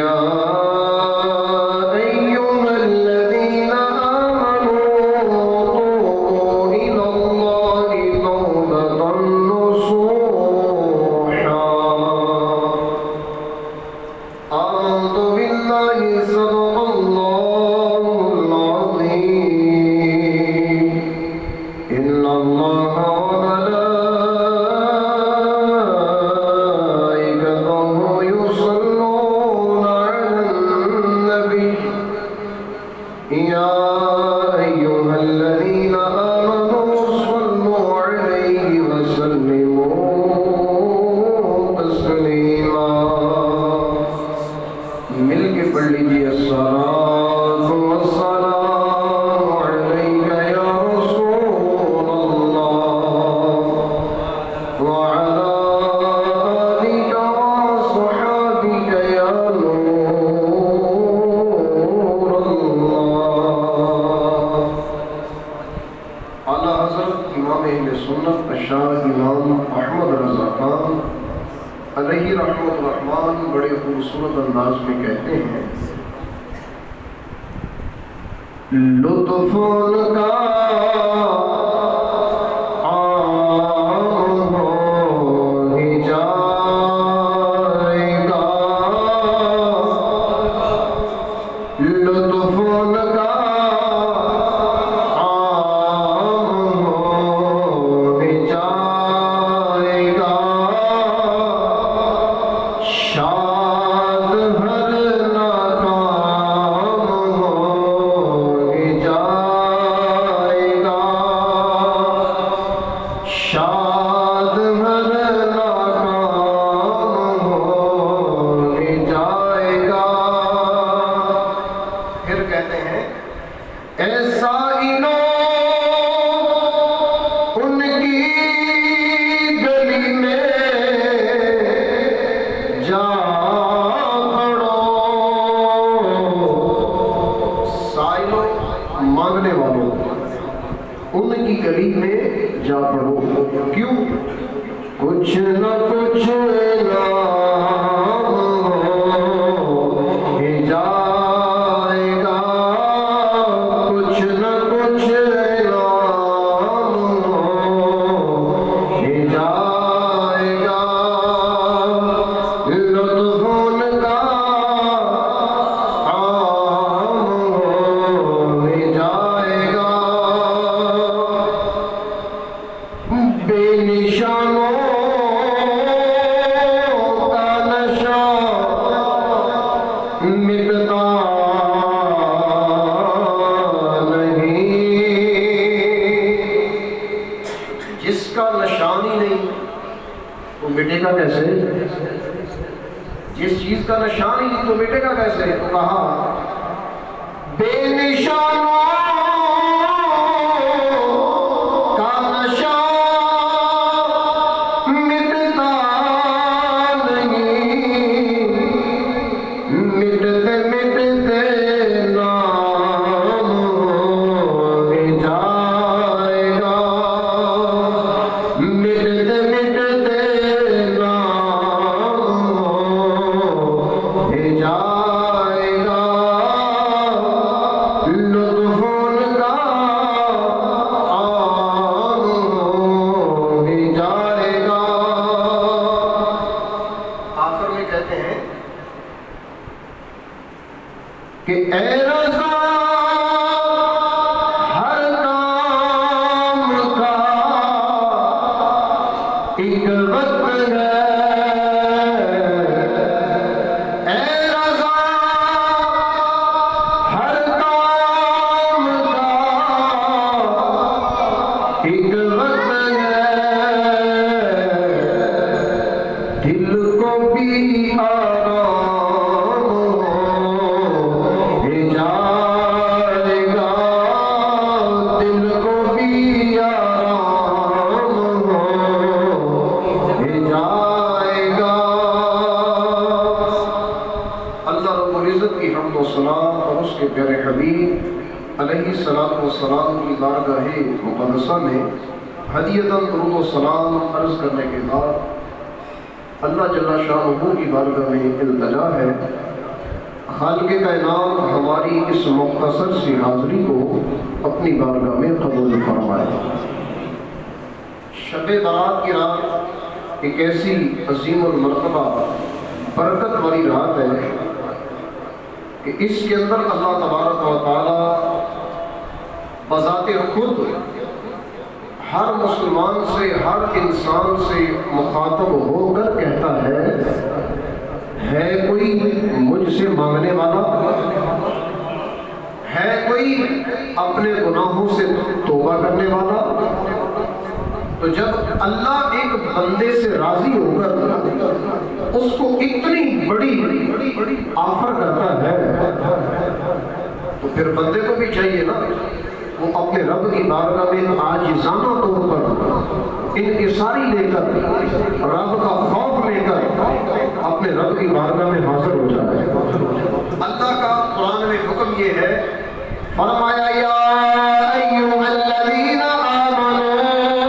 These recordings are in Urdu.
يا أيها الذين آمنوا توبوا إلى الله توبة نصوحا آمنت بالله صدق الله العظيم إن الله وملائكته يصلون على النبي يا أيها الذين آمنوا صلوا عليه وسلموا تسليما مل کے پڑھ لیجیے الصلاة والسلام عليك يا رسول الله وعلى آلك وصحابك يا نور الله. اعلیٰ حضرت امام اہل سنت اشار امام احمد رضا خان علیہ رحمۃ الرحمن بڑے خوبصورت انداز میں کہتے ہیں لطف ان کا عام ہو ہی جائے گا لطف ان کا عام ہو ہی جائے گا شاد ہر ناکام ہو ہی جائے گا شاد ہر ناکام ہو ہی جائے گا. پھر کہتے ہیں ایسا ان کی گلی میں جا پڑو سائلوں مانگنے والوں ان کی گلی میں جا پڑو. کیوں؟ کچھ نہ کچھ نام ہو ہی جائے گا کچھ نہ کچھ نام ہو ہی جائے گا لطف ان کا عام ہو ہی جائے گا بے نشانوں کا نشہ مٹتا نہیں جس کا نشان ہی نہیں وہ مٹے گا کیسے جس چیز کا نشان ہی نہیں تو مٹے گا کیسے. تو کہا بے نشانوں کا نشہ مٹتا نہیں مٹتے مٹتے نام ہو ہی جائے گا مٹتے مٹتے نام ہو ہی جائے گا لطف ان کا عام ہو ہی جائے گا. آخر میں کہتے ہیں کہ اے رضا ہر کام کا ایک وقت ہے اے رضا ہر کام کا ایک وقت ہے دل کو بھی آرام ہو ہی جائے گا دل کو بھی آرام ہو ہی جائے گا. اللہ رب العزت کی حمد و ثنا اور اس کے پیارے حبیب علیہ الصلوۃ والسلام کی بارگاہ مقدسہ میں ہدیۃً درود و سلام عرض کرنے کے بعد اللہ جل شانہ کی بارگاہ میں التجا ہے خالق کائنات ہماری اس مختصر سی حاضری کو اپنی بارگاہ میں قبول فرمائے۔ شب برات کی رات ایک ایسی عظیم المرتبہ برکت والی رات ہے کہ اس کے اندر اللہ تبارک و تعالی بذات خود ہر مسلمان سے، ہر انسان سے مخاطب ہو کر کہتا ہے کوئی مجھ سے مانگنے والا؟ ہے کوئی اپنے گناہوں سے توبہ کرنے والا؟ تو جب اللہ ایک بندے سے راضی ہو کر اس کو اتنی بڑی آفر کرتا ہے تو پھر بندے کو بھی چاہیے نا وہ اپنے رب کی بارگاہ میں عاجزانہ طور پر انکساری لے کر، رب کا خوف لے کر اپنے رب کی بارگاہ میں حاضر ہو جائے۔ اللہ کا قرآن میں حکم یہ ہے، فرمایا یا ایھا الذین آمنوا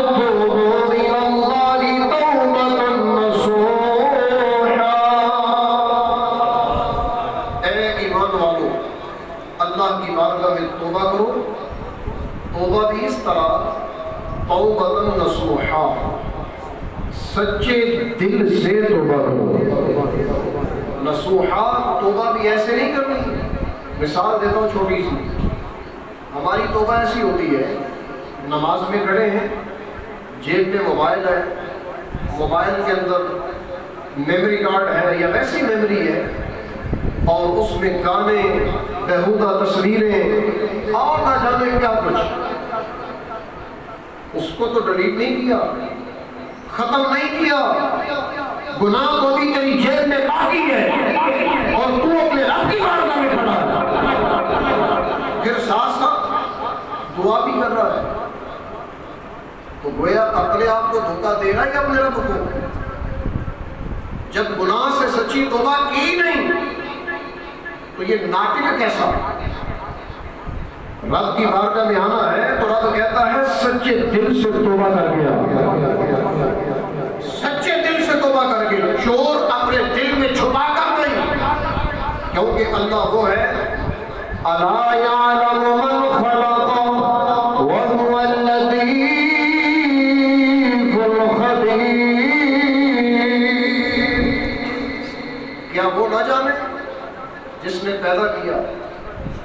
توبوا الی اللہ توبۃ نصوحا، اے ایمان والو اللہ کی بارگاہ میں توبہ کرو، توبہ بھی اس طرح توبۃ نصوحا، سچے دل سے توبہ کرو۔ نصوحا توبہ بھی ایسے نہیں کرنی۔ مثال دیتا ہوں چھوٹی سی، ہماری توبہ ایسی ہوتی ہے، نماز میں کھڑے ہیں، جیب میں موبائل ہے، موبائل کے اندر میموری کارڈ ہے یا ویسی میموری ہے اور اس میں گانے، بیہودہ تصویریں اور نہ جانے کیا کچھ، اس کو تو ڈیلیٹ نہیں کیا، ختم نہیں کیا، گناہ کو بھی تیری جیب میں باقی ہے اور تو اپنے رب کی بارگاہ میں کھڑا ہے، پھر ساتھ ساتھ دعا بھی کر رہا ہے، تو گویا اپنے آپ کو دھوکہ دے رہا ہے یا اپنے رب کو؟ جب گناہ سے سچی توبہ کی نہیں تو یہ ناٹک کیسا؟ رب کی بارگاہ میں آنا ہے تو رب کہتا ہے سچے دل سے توبہ کر گیا، سچے دل سے توبہ کر کے، چور اپنے دل میں چھپا کر نہیں، کیونکہ اللہ وہ ہے الا یعلم من خلق وهو اللطیف الخبیر، کیا وہ نہ جانے جس نے پیدا کیا؟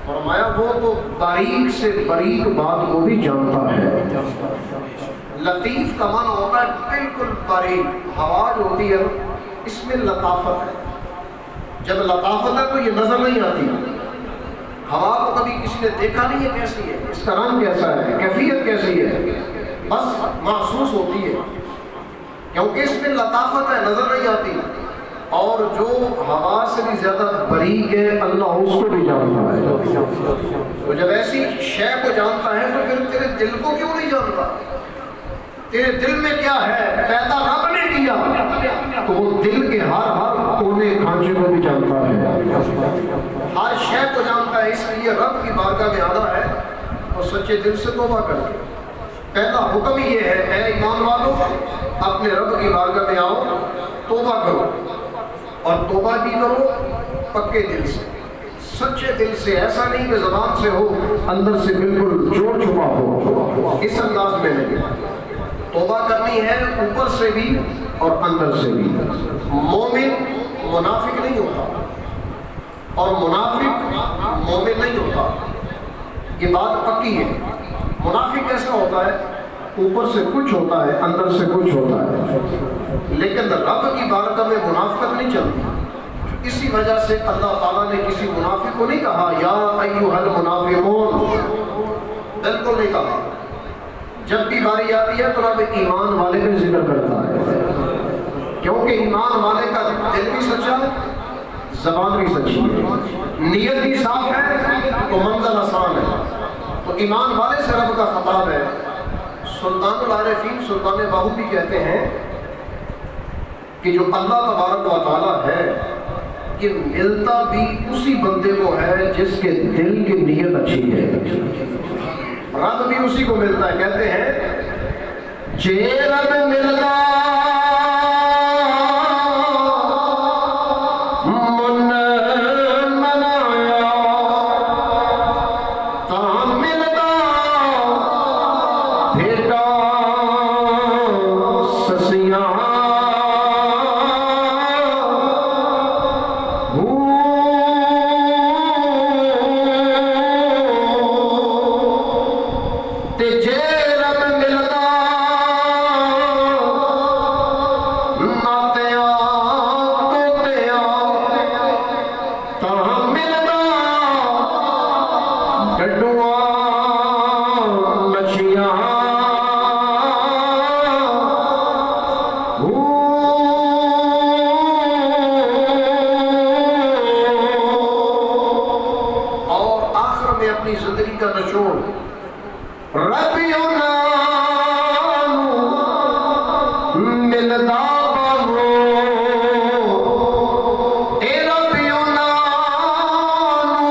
فرمایا وہ تو باریک سے باریک بات کو بھی جانتا ہے۔ لطیف کا معنی ہوتا ہے بالکل باریک، ہوا جو ہوتی ہے اس میں لطافت ہے، جب لطافت ہے تو یہ نظر نہیں آتی، ہوا کو کبھی کسی نے دیکھا نہیں ہے کیسی ہے، اس کا رنگ کیسا ہے، کیفیت کیسی ہے، بس محسوس ہوتی ہے کیونکہ اس میں لطافت ہے، نظر نہیں آتی، اور جو ہوا سے بھی زیادہ باریک ہے اللہ اس کو بھی جانتا ہے۔ تو جب ایسی شے کو جانتا ہے تو پھر تیرے دل کو کیوں نہیں جانتا؟ تیرے دل میں کیا ہے پیدا رب نے کیا، تو وہ دل کے ہر کونے کھانچے کو بھی جانتا ہے، ہر شے کو جانتا ہے، اس لیے رب کی بارگاہ میں آنا ہے اور سچے دل سے توبہ کر کے۔ پہلا حکم یہ ہے اے ایمان والو اپنے رب کی بارگاہ میں آؤ، توبہ کرو، اور توبہ بھی کرو پکے دل سے، سچے دل سے، ایسا نہیں کہ زبان سے ہو اندر سے بالکل جوڑ چھپا ہو، اس انداز میں نہیں۔ توبہ کرنی ہے اوپر سے بھی اور اندر سے بھی۔ مومن منافق نہیں ہوتا اور منافق مومن نہیں ہوتا، یہ بات پکی ہے۔ منافق ایسا ہوتا ہے اوپر سے کچھ ہوتا ہے اندر سے کچھ ہوتا ہے، لیکن رب کی بارگاہ میں منافقت نہیں چلتی۔ اسی وجہ سے اللہ تعالیٰ نے کسی منافق کو نہیں کہا یا ایھا المنافقون، بالکل نہیں کہا۔ جب بھی باری آتی ہے تو رب ایمان والے کا ذکر کرتا ہے، کیونکہ ایمان والے کا دل بھی سچا ہے، زبان بھی سچی ہے، نیت بھی صاف ہے تو منزل آسان ہے۔ تو ایمان والے سے رب کا خطاب ہے۔ سلطان العارفین سلطان باہو بھی کہتے ہیں کہ جو اللہ تبارک و تعالیٰ ہے یہ ملتا بھی اسی بندے کو ہے جس کے دل کی نیت اچھی ہے، رب بھی اسی کو ملتا ہے۔ کہتے ہیں جے رب ملتا من منا اپنی زندگی کا نچوڑ ربیو نانو ملدا بہو اے ربیو نانو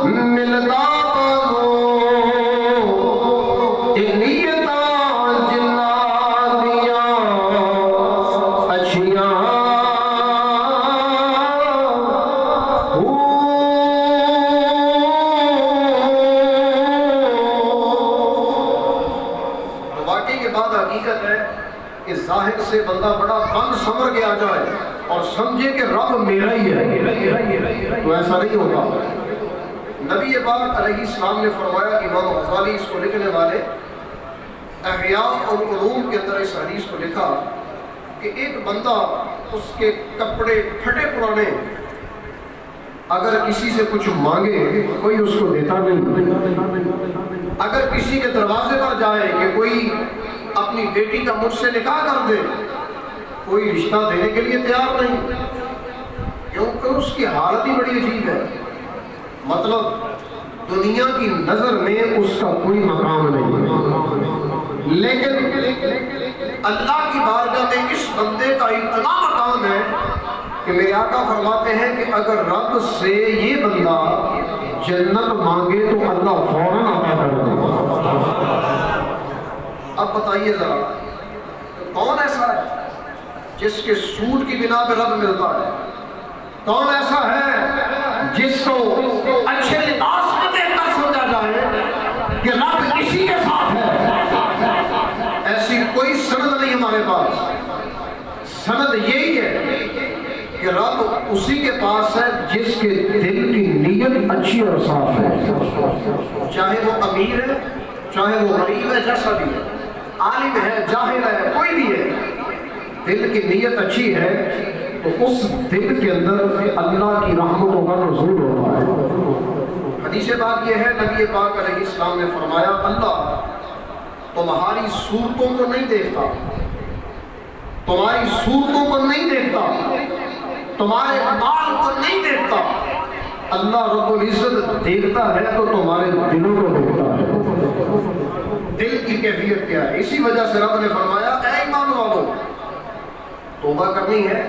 ملدا بہو اے نیتاں جنہاں دیاں اچھیاں حقیقت ہے کہ ظاہر سے بندہ بڑا بند سمر کے آ جائے اور سمجھے کہ رب میرا ہی ہے، تو ایسا نہیں ہوتا۔ نبی پاک علیہ السلام نے فرمایا، امام غزالی اس کو لکھنے والے احیاء العلوم کے اندر اس حدیث کو لکھا کہ ایک بندہ اس کے کپڑے پھٹے پرانے اگر کسی سے کچھ مانگے کوئی اس کو دیتا نہیں، اگر کسی کے دروازے پر جائے کہ کوئی اپنی بیٹی کا مجھ سے نکاح کر دے، کوئی رشتہ دینے کے لیے تیار نہیں، کیونکہ اس کی حالت ہی بڑی عجیب ہے، مطلب دنیا کی نظر میں اس کا کوئی مقام نہیں، لیکن اللہ کی بارگاہ میں اس بندے کا اتنا مقام ہے کہ میرے آقا فرماتے ہیں کہ اگر رب سے یہ بندہ جنت مانگے تو اللہ فوراً عطا کر دے۔ اب بتائیے ذرا کون ایسا ہے جس کے سوٹ کی بنا پہ رب ملتا ہے؟ کون ایسا ہے جس کو اچھے لباس میں دیکھ کر سمجھا جائے کہ رب اسی کے ساتھ ہے؟ ایسی کوئی سند نہیں ہمارے پاس، سند یہی ہے کہ رب اسی کے پاس ہے جس کے دل کی نیت اچھی اور صاف ہے، چاہے وہ امیر ہے چاہے وہ غریب ہے، جیسا بھی ہے، عالم ہے جاہل ہے، کوئی بھی ہے، دل کی نیت اچھی ہے تو اس دل کے اندر اللہ کی رحمتوں کا نزول ہوتا ہے۔ حدیث پاک یہ ہے، نبی پاک علیہ السلام نے فرمایا اللہ تمہاری صورتوں کو نہیں دیکھتا، تمہاری صورتوں کو نہیں دیکھتا، تمہارے مال کو نہیں دیکھتا، اللہ رب العزت دیکھتا ہے تو تمہارے دلوں کو دیکھتا ہے، دل کی کیفیت کیا ہے۔ اسی وجہ سے رب نے فرمایا اے ایمان والو توبہ کرنی ہے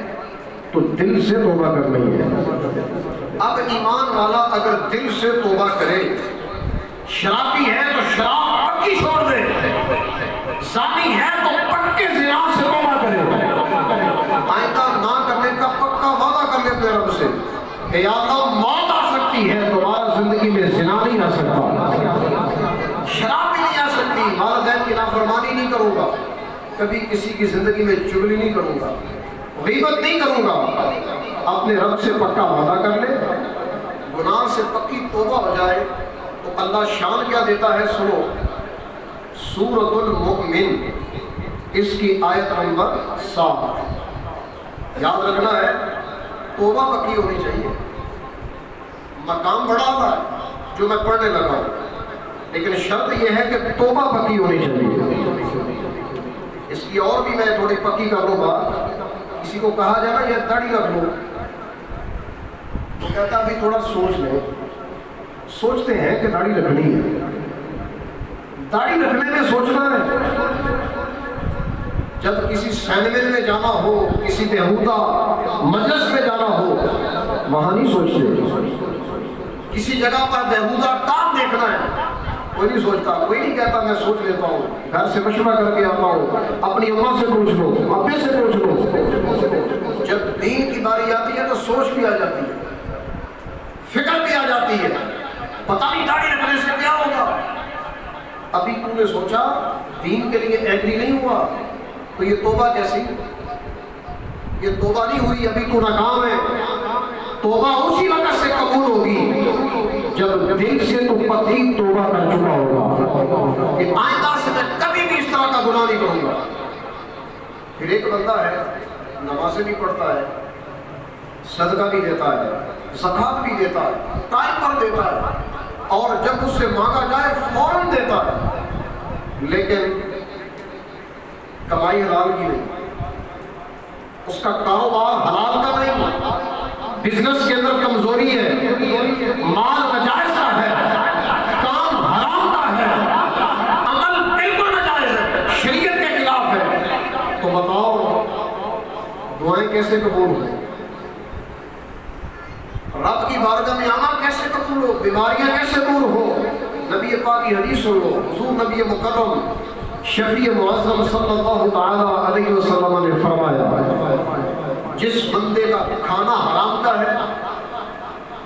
تو دل سے توبہ کرنی ہے۔ اب ایمان والا اگر دل سے توبہ کرے، شرابی ہے تو شراب پکی چھوڑ دے، زانی ہے تو پکے زنا سے توبہ کرے، آئندہ نہ کرنے کا پکا وعدہ کر لے اپنے رب سے کہ یا اللہ موت آ سکتی ہے، دوبارہ زندگی میں زنا نہیں آ سکتا، شراب بھی نہیں آ سکتی، والدین کی نافرمانی نہیں کروں گا، کبھی کسی کی زندگی میں چغلی نہیں کروں گا، غیبت نہیں کروں گا، اپنے رب سے پکا وعدہ کر لے، گناہ سے پکی توبہ ہو جائے تو اللہ شان کیا دیتا ہے، سنو سورۃ المؤمن اس کی آیت نمبر 7، یاد رکھنا ہے توبہ پکی ہونی چاہیے۔ مقام بڑا ہوا ہے جو میں پڑھنے لگا ہوں، لیکن شرط یہ ہے کہ توبہ پکی ہونی چاہیے۔ اس کی اور بھی میں تھوڑی پکی کر دوں بات، کسی کو کہا جائے نا یہ داڑھی رکھ لو، تو کہتا ابھی تھوڑا سوچ لیں، سوچتے ہیں کہ داڑھی رکھنی ہے، داڑھی رکھنے میں سوچنا ہے، جب کسی سینمن میں جانا ہو، کسی بیہودہ مجلس میں جانا ہو، وہاں نہیں سوچتے، کسی جگہ پر بیہودہ کام دیکھنا ہے کوئی نہیں سوچتا، کوئی نہیں کہتا میں سوچ لیتا ہوں، گھر سے مشورہ کر کے آتا ہوں، اپنی اماں سے پوچھ لو، ابے سے پوچھ لو۔ جب دین کی باری آتی ہے تو سوچ بھی آ جاتی ہے، فکر بھی آ جاتی ہے، پتہ نہیں داڑھی رکھنے سے کیا ہوگا۔ ابھی تم نے سوچا دین کے لیے ایگری نہیں ہوا تو یہ توبہ کیسی؟ یہ توبہ نہیں ہوئی، ابھی تو ناکام ہے۔ توبہ اسی وقت سے قبول ہوگی جب دل سے تو پکی توبہ کر چکا ہوگا کہ آئندہ سے میں کبھی بھی اس طرح کا گناہ نہیں کروں گا۔ پھر ایک بندہ ہے نمازیں بھی پڑھتا ہے، صدقہ بھی دیتا ہے، زکوٰۃ بھی دیتا ہے، ٹائم پر دیتا ہے، اور جب اس سے مانگا جائے فوراً دیتا ہے، لیکن کمائی حلال کی نہیں، اس کا کاروبار حلال کا نہیں، بزنس کے اندر کمزوری ہے، مال ناجائز کا ہے، بارگاہ میں آنا کیسے قبول ہو، بیماریاں کیسے دور ہو؟ نبی پاک کی حدیث سن لو، حضور نبی مکرم شفیع معظم صلی اللہ تعالی علیہ وسلم نے فرمایا جس بندے کا کھانا حرام کا ہے،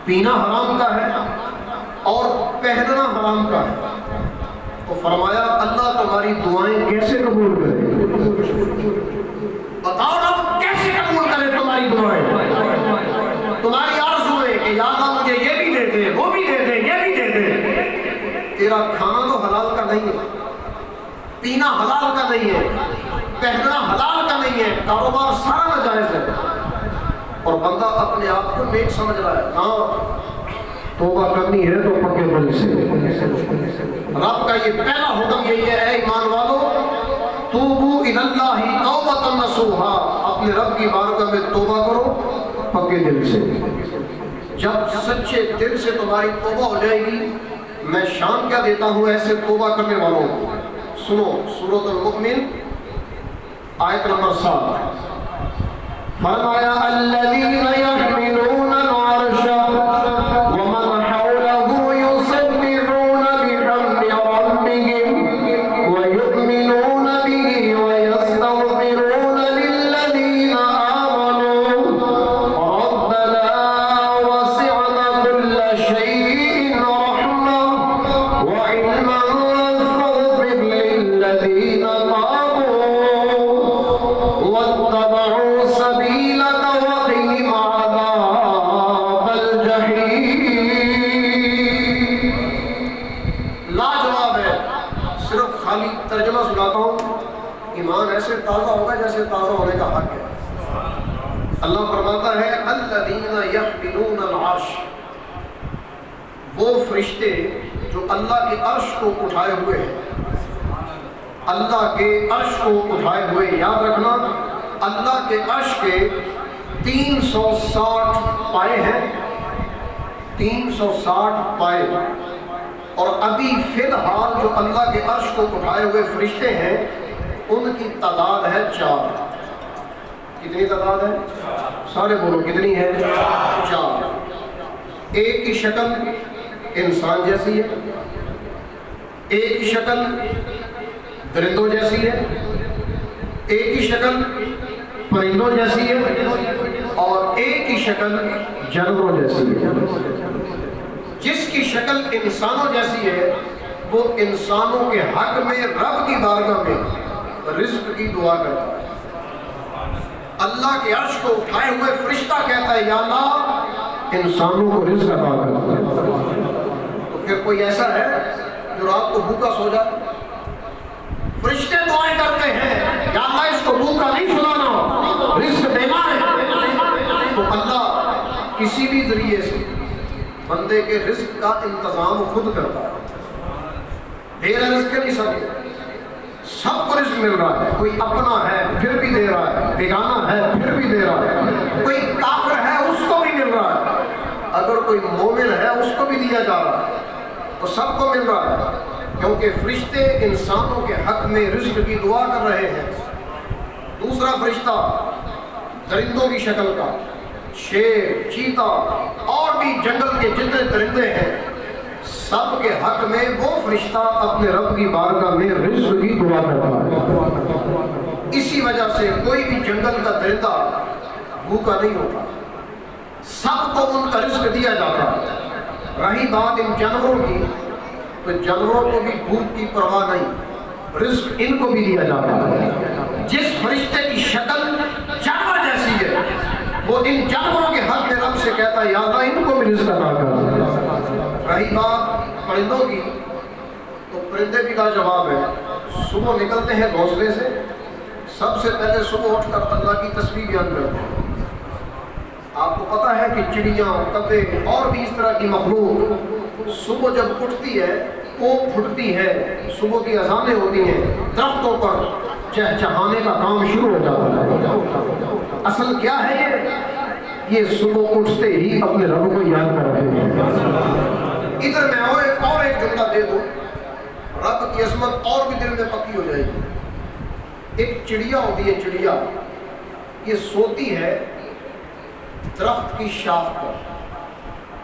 پینا حرام کا ہے اور پہننا حرام کا ہے، تو فرمایا اللہ تمہاری دعائیں کیسے قبول کرے؟ بتاؤ رب کیسے قبول کرے تمہاری دعائیں؟ تمہاری آرزویں کہ یا اللہ مجھے یہ بھی دے دے، وہ بھی دے دے، یہ بھی دے دے۔ تیرا کھانا تو حلال کا نہیں ہے، پینا حلال کا نہیں ہے، پہننا حلال کا نہیں ہے، کاروبار سارا ناجائز ہے، اور بندہ اپنے آپ کو نیک سمجھ رہا ہے۔ ہاں توبہ کرنی ہے تو پکے دل سے۔ رب کا یہ پہلا حکم یہی ہے، اے ایمان والو توبو الی اللہ توبۃ نصوحا، اپنے رب کی بارگاہ میں توبہ کرو پکے دل سے۔ جب سچے دل سے تمہاری توبہ ہو جائے گی، میں شان کیا دیتا ہوں ایسے توبہ کرنے والوں کو۔ سنو سورۃ المؤمن آیت نمبر 7، فرمایا الذین یحملون العرش ومن حولہ یسبحون بحمد ربهم ویؤمنون به ویستغفرون للذین آمنوا ربنا وسعت كل شیء رحمة وعلما فاغفر للذین تابوا واتبعوا سبیلک وقهم عذاب الجحیم۔ لاجواب ہے، صرف خالی ترجمہ سناتا ہوں، ایمان ایسے تازہ ہوگا جیسے تازہ ہونے کا حق ہے۔ اللہ فرماتا ہے الذین یحملون العرش، وہ فرشتے جو اللہ کے عرش کو اٹھائے ہوئے ہیں، اللہ کے عرش کو اٹھائے ہوئے، یاد رکھنا اللہ کے عرش کے 360 پائے ہیں، 360 پائے، اور ابھی فی الحال جو اللہ کے عرش کو اٹھائے ہوئے فرشتے ہیں ان کی تعداد ہے 4۔ کتنی تعداد ہے؟ سارے بولو کتنی ہے؟ 4۔ ایک کی شکل انسان جیسی ہے، ایک کی شکل درندوں جیسی ہے، ایک کی شکل پرندوں جیسی ہے، اور ایک کی شکل جانوروں جیسی ہے۔ جس کی شکل انسانوں جیسی ہے وہ انسانوں کے حق میں رب کی بارگاہ میں رزق کی دعا کرتا ہے۔ اللہ کے عرش کو اٹھائے ہوئے فرشتہ کہتا ہے یا اللہ انسانوں کو رزق عطا کر۔ تو پھر کوئی ایسا ہے جو رات کو بھوکا سو جائے؟ فرشتے دعائیں کرتے ہیں یا اللہ اس کو بھوکا نہیں سلانا، رزق دینا ہے۔ تو اللہ کسی بھی ذریعے سے بندے کے رزق کا انتظام خود کرتا ہے۔ دے رہا رزق نہیں سب کو رزق مل رہا ہے، کوئی اپنا ہے پھر بھی دے رہا ہے، بیگانہ ہے پھر بھی دے رہا ہے، کوئی کافر ہے اس کو بھی مل رہا ہے، اگر کوئی مومن ہے اس کو بھی دیا جا رہا ہے، تو سب کو مل رہا ہے، کیونکہ فرشتے انسانوں کے حق میں رزق کی دعا کر رہے ہیں۔ دوسرا فرشتہ درندوں کی شکل کا، شیر، چیتا اور بھی جنگل کے جتنے درندے ہیں، سب کے حق میں وہ فرشتہ اپنے رب کی بارگاہ میں رزق کی دعا کرتا ہے۔ اسی وجہ سے کوئی بھی جنگل کا درندہ بھوکا نہیں ہوتا، سب کو ان کا رزق دیا جاتا ہے۔ رہی بات ان جانوروں کی، تو جانوروں کو بھی بھوک کی پرواہ نہیں، رزق ان کو بھی دیا جاتا ہے۔ جس فرشتے کی شکل جانور جیسی ہے وہ ان جانوروں کے حق میں رب سے کہتا ہے یا اللہ ان کو بھی رزق عطا کر۔ رہی بات پرندوں کی، تو پرندے بھی لاجواب ہے۔ صبح نکلتے ہیں گھونسلے سے، سب سے پہلے صبح اٹھ کر اللہ کی تسبیح بیان کرتے ہیں۔ آپ کو پتہ ہے کہ چڑیاں، کبے اور بھی اس طرح کی مخلوق صبح جب اٹھتی ہے کوک پھٹتی ہے، صبح کی اذانیں ہوتی ہیں، درختوں پر چہچہانے کا کام شروع ہو جاتا ہے۔ اصل کیا ہے یہ صبح اٹھتے ہی اپنے رب کو یاد کر رہے ہیں۔ ادھر میں اور ایک جملہ دے دوں، رب کی عظمت اور بھی دل میں پکی ہو جائے گی۔ ایک چڑیا ہوتی ہے، چڑیا یہ سوتی ہے درخت کی شاخ پر،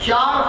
4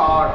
8,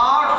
8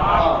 8।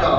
4।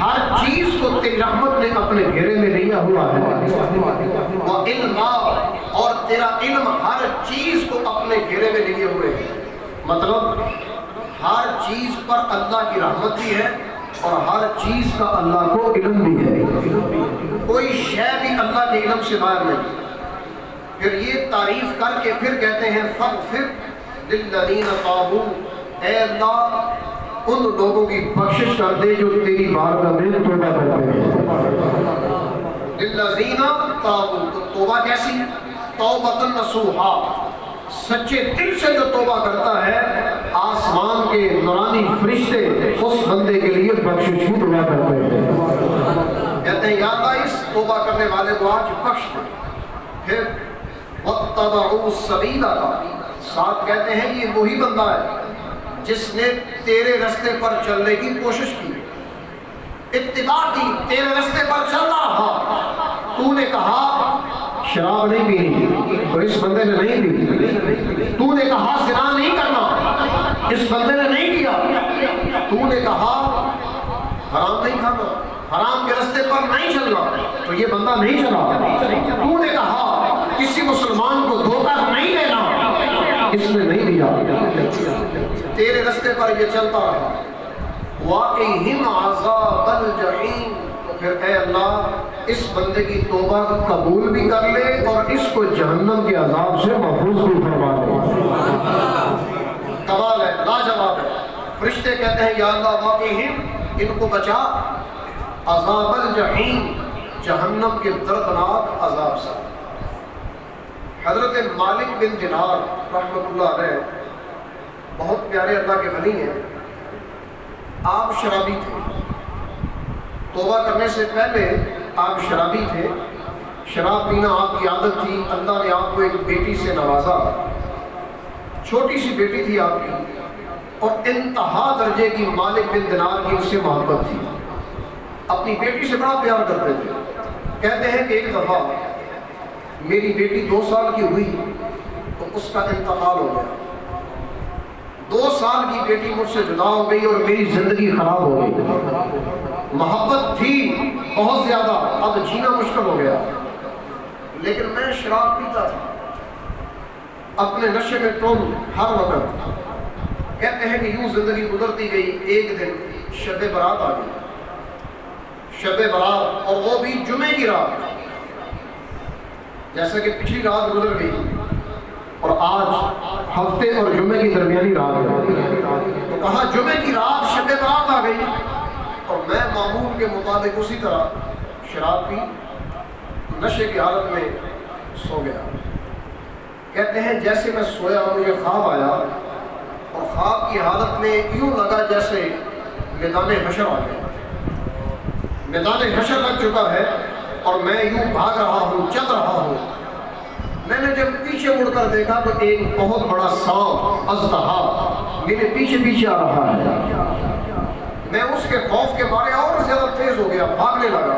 ہر چیز کو تیری رحمت نے اپنے گھیرے میں لیا ہوا ہے، وعلم، اور تیرا علم ہر چیز کو اپنے گھیرے میں لیے ہوئے ہے۔ مطلب ہر چیز پر اللہ کی رحمت بھی ہے اور ہر چیز کا اللہ کو علم بھی ہے، کوئی شے بھی اللہ کے علم سے باہر نہیں۔ پھر یہ تعریف کر کے پھر کہتے ہیں فاغفر للذین تابوا، اے اللہ ان لوگوں کی بخشش کر دے جو تیری بارگاہ میں توبہ کرتے ہیں۔ للذین تابوا، تو توبہ کیسی؟ توبۃ نصوحا، سچے دل سے جو توبہ کرتا ہے، آسمان کے نورانی فرشتے اس بندے کے لیے بخشش کی دعا کرتے ہیں، کہتے ہیں یا اللہ اس توبہ کرنے والے کو آج بخش دے۔ پھر وَاتَّبَعُوا السَّبِيلَ کا ساتھ کہتے ہیں یہ وہی بندہ ہے جس نے تیرے رستے پر چلنے کی کوشش کی، اتباع کی، تیرے رستے پر چلنا رہا۔ تو نے کہا شراب نہیں پینی تو اس بندے نے نہیں پی، تو نے کہا زنا نہیں کرنا اس بندے نے نہیں کیا، تو نے کہا حرام نہیں کھانا، حرام کے رستے پر نہیں چلنا تو یہ بندہ نہیں چلا، تو نے کہا کسی مسلمان کو دھوکہ نہیں دینا اس نے نہیں دیا، تیرے رستے پر یہ چلتا رہا۔ وَقِهِمْ عَذَابَ الْجَحِيمِ، تو پھر اے اللہ اس بندے کی توبہ قبول بھی کر لے اور اس کو جہنم کے عذاب سے محفوظ بھی فرما دے۔ کمال ہے، لاجواب ہے۔ فرشتے کہتے ہیں یا اللہ وَقِهِمْ، ان کو بچا، عذاب الجحیم، جہنم کے دردناک عذاب سے۔ حضرت مالک بن دینار رحمۃ اللہ علیہ بہت پیارے اللہ کے ولی ہیں، آپ شرابی تھے، توبہ کرنے سے پہلے آپ شرابی تھے، شراب پینا آپ کی عادت تھی۔ اللہ نے آپ کو ایک بیٹی سے نوازا، چھوٹی سی بیٹی تھی آپ کی، اور انتہا درجے کی مالک بن دینار کی اس سے محبت تھی، اپنی بیٹی سے بڑا پیار کرتے تھے۔ کہتے ہیں کہ ایک دفعہ میری بیٹی 2 سال کی ہوئی تو اس کا انتقال ہو گیا، 2 سال کی بیٹی مجھ سے جدا ہو گئی اور میری زندگی خراب ہو گئی، محبت تھی بہت زیادہ، اب جینا مشکل ہو گیا، لیکن میں شراب پیتا تھا اپنے نشے میں ٹون ہر وقت۔ کہتے ہیں کہ یوں زندگی گزرتی گئی، ایک دن شب برات آ گئی، شب برات، اور وہ بھی جمعے کی رات، جیسا کہ پچھلی رات گزر گئی اور آج ہفتے اور جمعے کی درمیانی رات ہے، تو کہا جمعے کی رات شب برات آ گئی اور میں معمول کے مطابق اسی طرح شراب پی، نشے کی حالت میں سو گیا۔ کہتے ہیں جیسے میں سویا مجھے خواب آیا اور خواب کی حالت میں یوں لگا جیسے میدان حشر آ گیا، میدان حشر لگ چکا ہے اور میں یوں بھاگ رہا ہوں، چل رہا ہوں۔ میں نے جب پیچھے مڑ کر دیکھا تو ایک بہت بڑا سانپ اژدہا میرے پیچھے پیچھے آ رہا ہے۔ میں اس کے خوف کے مارے اور زیادہ تیز ہو گیا، بھاگنے لگا،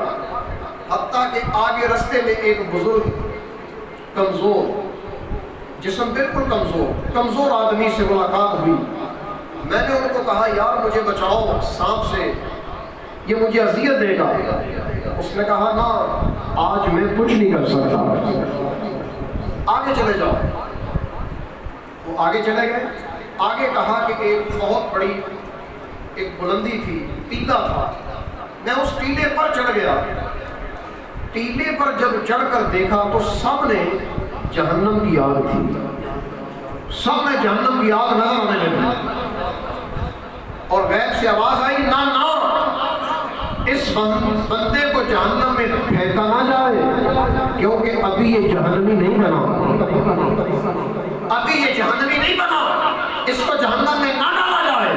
حتیٰ کہ آگے رستے میں ایک بزرگ کمزور، جسم بالکل کمزور آدمی سے ملاقات ہوئی۔ میں نے ان کو کہا یار مجھے بچاؤ سانپ سے، یہ مجھے اذیت دے گا۔ اس نے کہا نا آج میں کچھ نہیں کر سکتا، آگے چلے جاؤ۔ وہ آگے چلے گئے، آگے کہا کہ ایک بہت بڑی ایک بلندی تھی، ٹیلا تھا، میں اس ٹیلے پر چڑھ گیا۔ ٹیلے پر جب چڑھ کر دیکھا تو سامنے جہنم کی آگ تھی، سامنے جہنم کی آگ نظر آنے لگی، اور غیب سے آواز آئی نہ اس بندے کو جہنم میں پھینکا نہ جائے، کیونکہ ابھی یہ جہنمی نہیں بنا، ابھی یہ جہنمی نہیں بنا، اس کو جہنم میں نہ ڈالا جائے۔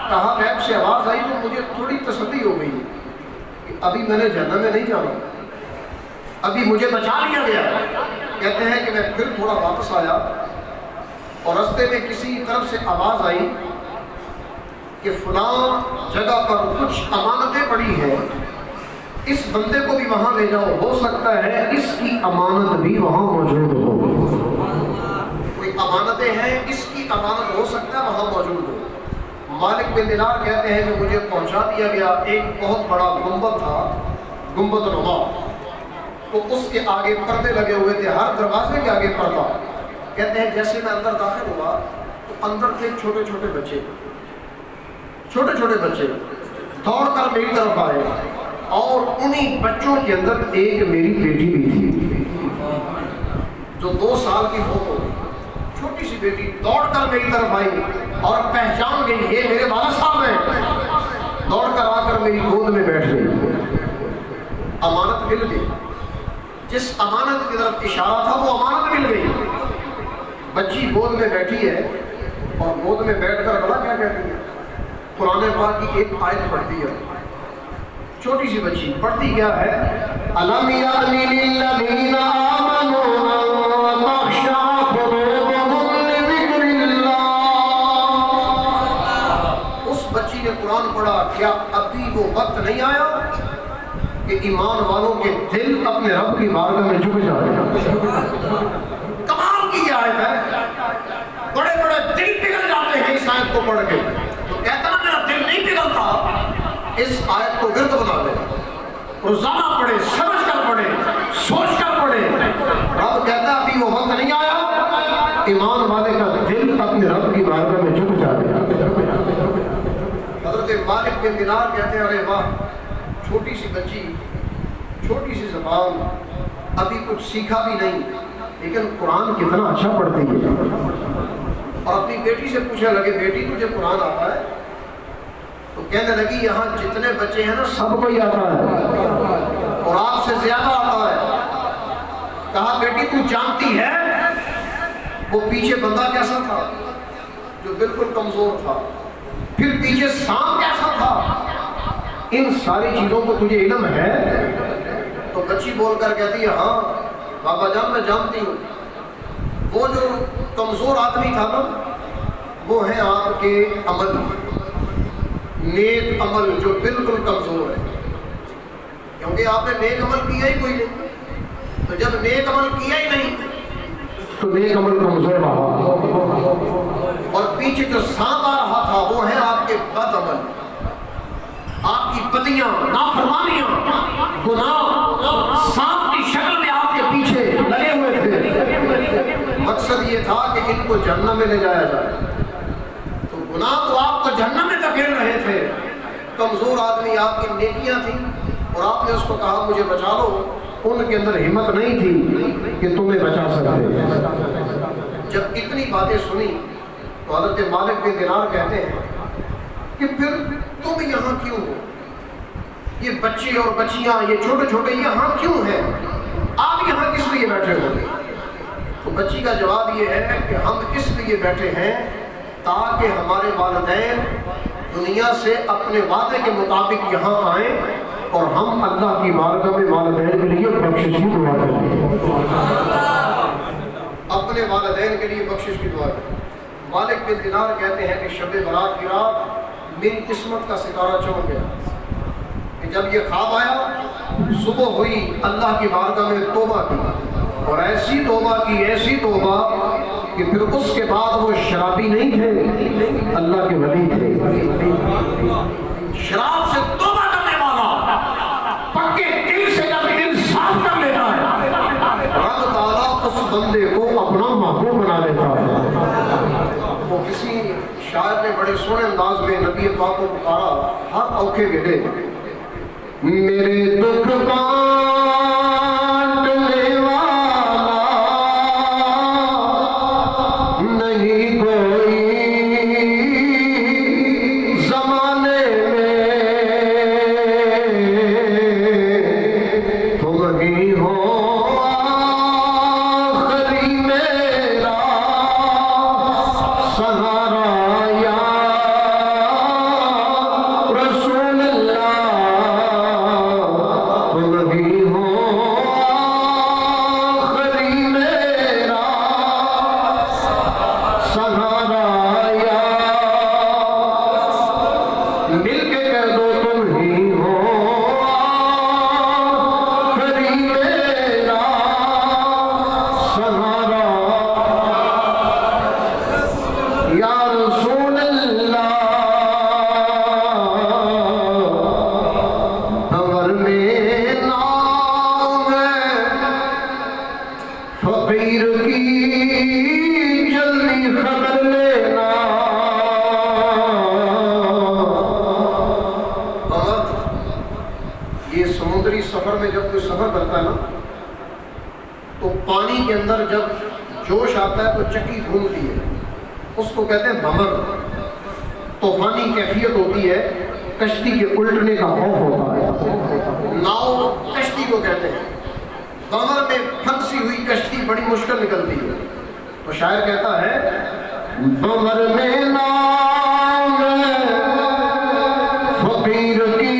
کہا غیب سے آواز آئی تو مجھے تھوڑی تسلی ہو گئی کہ ابھی میں نے جہنم میں نہیں جانا، ابھی مجھے بچا لیا گیا۔ کہتے ہیں کہ میں پھر تھوڑا واپس آیا اور رستے میں کسی طرف سے آواز آئی کہ فلاں جگہ پر کچھ امانتیں پڑی ہیں، اس بندے کو بھی وہاں لے جاؤ، ہو سکتا ہے اس کی امانت بھی وہاں موجود ہو، کوئی امانتیں ہیں اس کی امانت ہو سکتا ہے وہاں موجود ہو۔ مالک بن دینار کہتے ہیں کہ مجھے پہنچا دیا گیا ایک بہت بڑا گنبد تھا، گنبد نما، تو اس کے آگے پردے لگے ہوئے تھے، ہر دروازے کے آگے پردہ۔ کہتے ہیں جیسے میں اندر داخل ہوا تو اندر تھے چھوٹے چھوٹے بچے، چھوٹے چھوٹے بچے دوڑ کر میری طرف آئے، اور انہی بچوں کے اندر ایک میری بیٹی بھی تھی جو 2 سال کی ہو، چھوٹی سی بیٹی دوڑ کر میری طرف آئی اور پہچان گئی یہ میرے والد صاحب ہیں، دوڑ کر آ کر میری گود میں بیٹھ گئی۔ امانت مل گئی، جس امانت کی طرف اشارہ تھا وہ امانت مل گئی۔ بچی گود میں بیٹھی ہے اور گود میں بیٹھ کر بڑا کیا کہتی ہے، قرآن پاک کی ایک آیت پڑھتی ہے، چھوٹی سی بچی پڑھتی کیا ہے، أَلَمْ يَأْنِ لِلَّذِينَ آمَنُوا أَن تَخْشَعَ قُلُوبُهُمْ لِذِكْرِ اللَّهِ۔ اس بچی نے قرآن پڑھا، کیا ابھی وہ وقت نہیں آیا کہ ایمان والوں کے دل اپنے رب کی بارگاہ میں جھک جائے؟ کمال کی یہ آیت ہے، بڑے بڑے دل پگھل جاتے ہیں اس آیت کو پڑھ کے، تو کہتا نا میرا دل نہیں پگھلتا، اس آیت کو ورد بنا دے، روزانہ پڑھے، سمجھ کر پڑھے، سوچ کر پڑھے۔ رب کہتا ہے ابھی وہ وقت نہیں آیا، ایمان والے کا دل اپنے رب کی بارگاہ میں جھک جائے۔ حضرت مالک بن دینار کہتے ہیں ارے واہ، چھوٹی سی بچی، چھوٹی سی زبان، ابھی کچھ سیکھا بھی نہیں، لیکن قرآن کتنا اچھا پڑھتی ہے۔ اور اپنی بیٹی سے پوچھنے لگے بیٹی تجھے قرآن آتا ہے؟ تو کہنے لگی یہاں جتنے بچے ہیں نا سب کو ہی آتا ہے اور آپ سے زیادہ آتا ہے۔ کہا بیٹی تو جانتی ہے وہ پیچھے بندہ کیسا تھا جو بالکل کمزور تھا، پھر پیچھے سانپ کیسا تھا، ان ساری چیزوں کو تجھے علم ہے؟ تو بچی بول کر کہتی ہے ہاں بابا جان میں جانتی ہوں۔ وہ جو کمزور آدمی تھا نا وہ ہے آپ کے عمل، نیک عمل جو بالکل کمزور ہے، کیونکہ آپ نے نیک عمل کیا ہی کوئی نہیں، تو جب نیک عمل کیا ہی نہیں تو نیک عمل کمزور رہا۔ اور پیچھے جو سانپ آ رہا تھا وہ ہے آپ کے بد عمل، آپ کی بدیاں، نافرمانیاں، گناہ سانپ کی شکل میں آپ کے پیچھے لگے ہوئے تھے۔ مقصد یہ تھا کہ ان کو جہنم میں لے جایا جائے، تو گناہ تو آپ کو جہنم میں دھکیل رہے تھے، کمزور آدمی آپ کی نیکیاں تھیں اور آپ نے اس کو کہا مجھے بچا لو، ان کے اندر ہمت نہیں تھی کہ تمہیں بچا سکتے۔ جب اتنی باتیں سنی تو حضرت مالک بن دینار کہتے ہیں کہ پھر تم یہاں کیوں ہو، یہ بچے اور بچیاں یہ چھوٹے چھوٹے یہاں کیوں ہیں، آپ یہاں کس لیے بیٹھے ہو؟ تو بچی کا جواب یہ ہے کہ ہم اس لیے بیٹھے ہیں تاکہ ہمارے والدین دنیا سے اپنے وعدے کے مطابق یہاں آئیں اور ہم اللہ کی بارگاہ میں والدین کے لیے بخشش کی دعا کریں، اپنے والدین کے لیے بخشش کی دعا کریں۔ مالک بن دینار کہتے ہیں کہ شب برات کی رات میری قسمت کا ستارہ چمک گیا کہ جب یہ خواب آیا، صبح ہوئی، اللہ کی بارگاہ میں توبہ کی اور ایسی توبہ کی، ایسی توبہ کہ پھر اس کے بعد وہ شرابی نہیں تھے، اللہ کے ولی تھے۔ شراب سے توبہ کرنے والا پکے دل سے جب دل صاف کر لیتا ہے، رب تعالیٰ اس بندے کو اپنا محبوب بنا لیتا ہے۔ وہ کسی شاعر نے بڑے سونے انداز میں نبی پاک کو پکارا ہر اوکھے ویلے، میرے دکھ بانٹنے والا نہیں کوئی زمانے میں، تم ہی ہو آخری میرا سہارا یا رسول اللہ، تم ہی فقیر کی جلدی خبر لینا. یہ سمندری سفر میں جب کوئی سفر کرتا ہے نا تو پانی کے اندر جب جوش آتا ہے تو چکی گھومتی ہے، اس کو کہتے ہیں بھمر. طوفانی کیفیت ہوتی ہے، کشتی کے الٹنے کا خوف ہوتا ہے. ناؤ کشتی کو کہتے ہیں. بھمر میں پھنسی ہوئی کشتی بڑی مشکل نکلتی ہے. تو شاعر کہتا ہے بھمر میں نام فقیر کی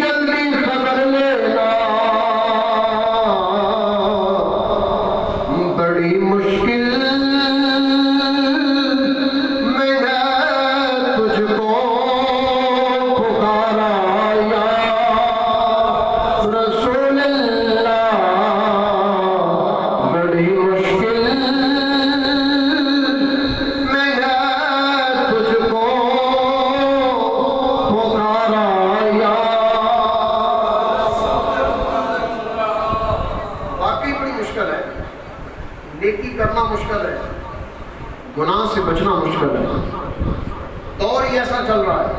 جلدی خبر لینا، بڑی مشکل میں ہے تجھ کو پکارا یا رسول اللہ. بڑی مشکل میں ہے تجھ کو پکارا یا. واقعی بڑی مشکل ہے. نیکی کرنا مشکل ہے، گناہ سے بچنا مشکل ہے. دور ہی ایسا چل رہا ہے،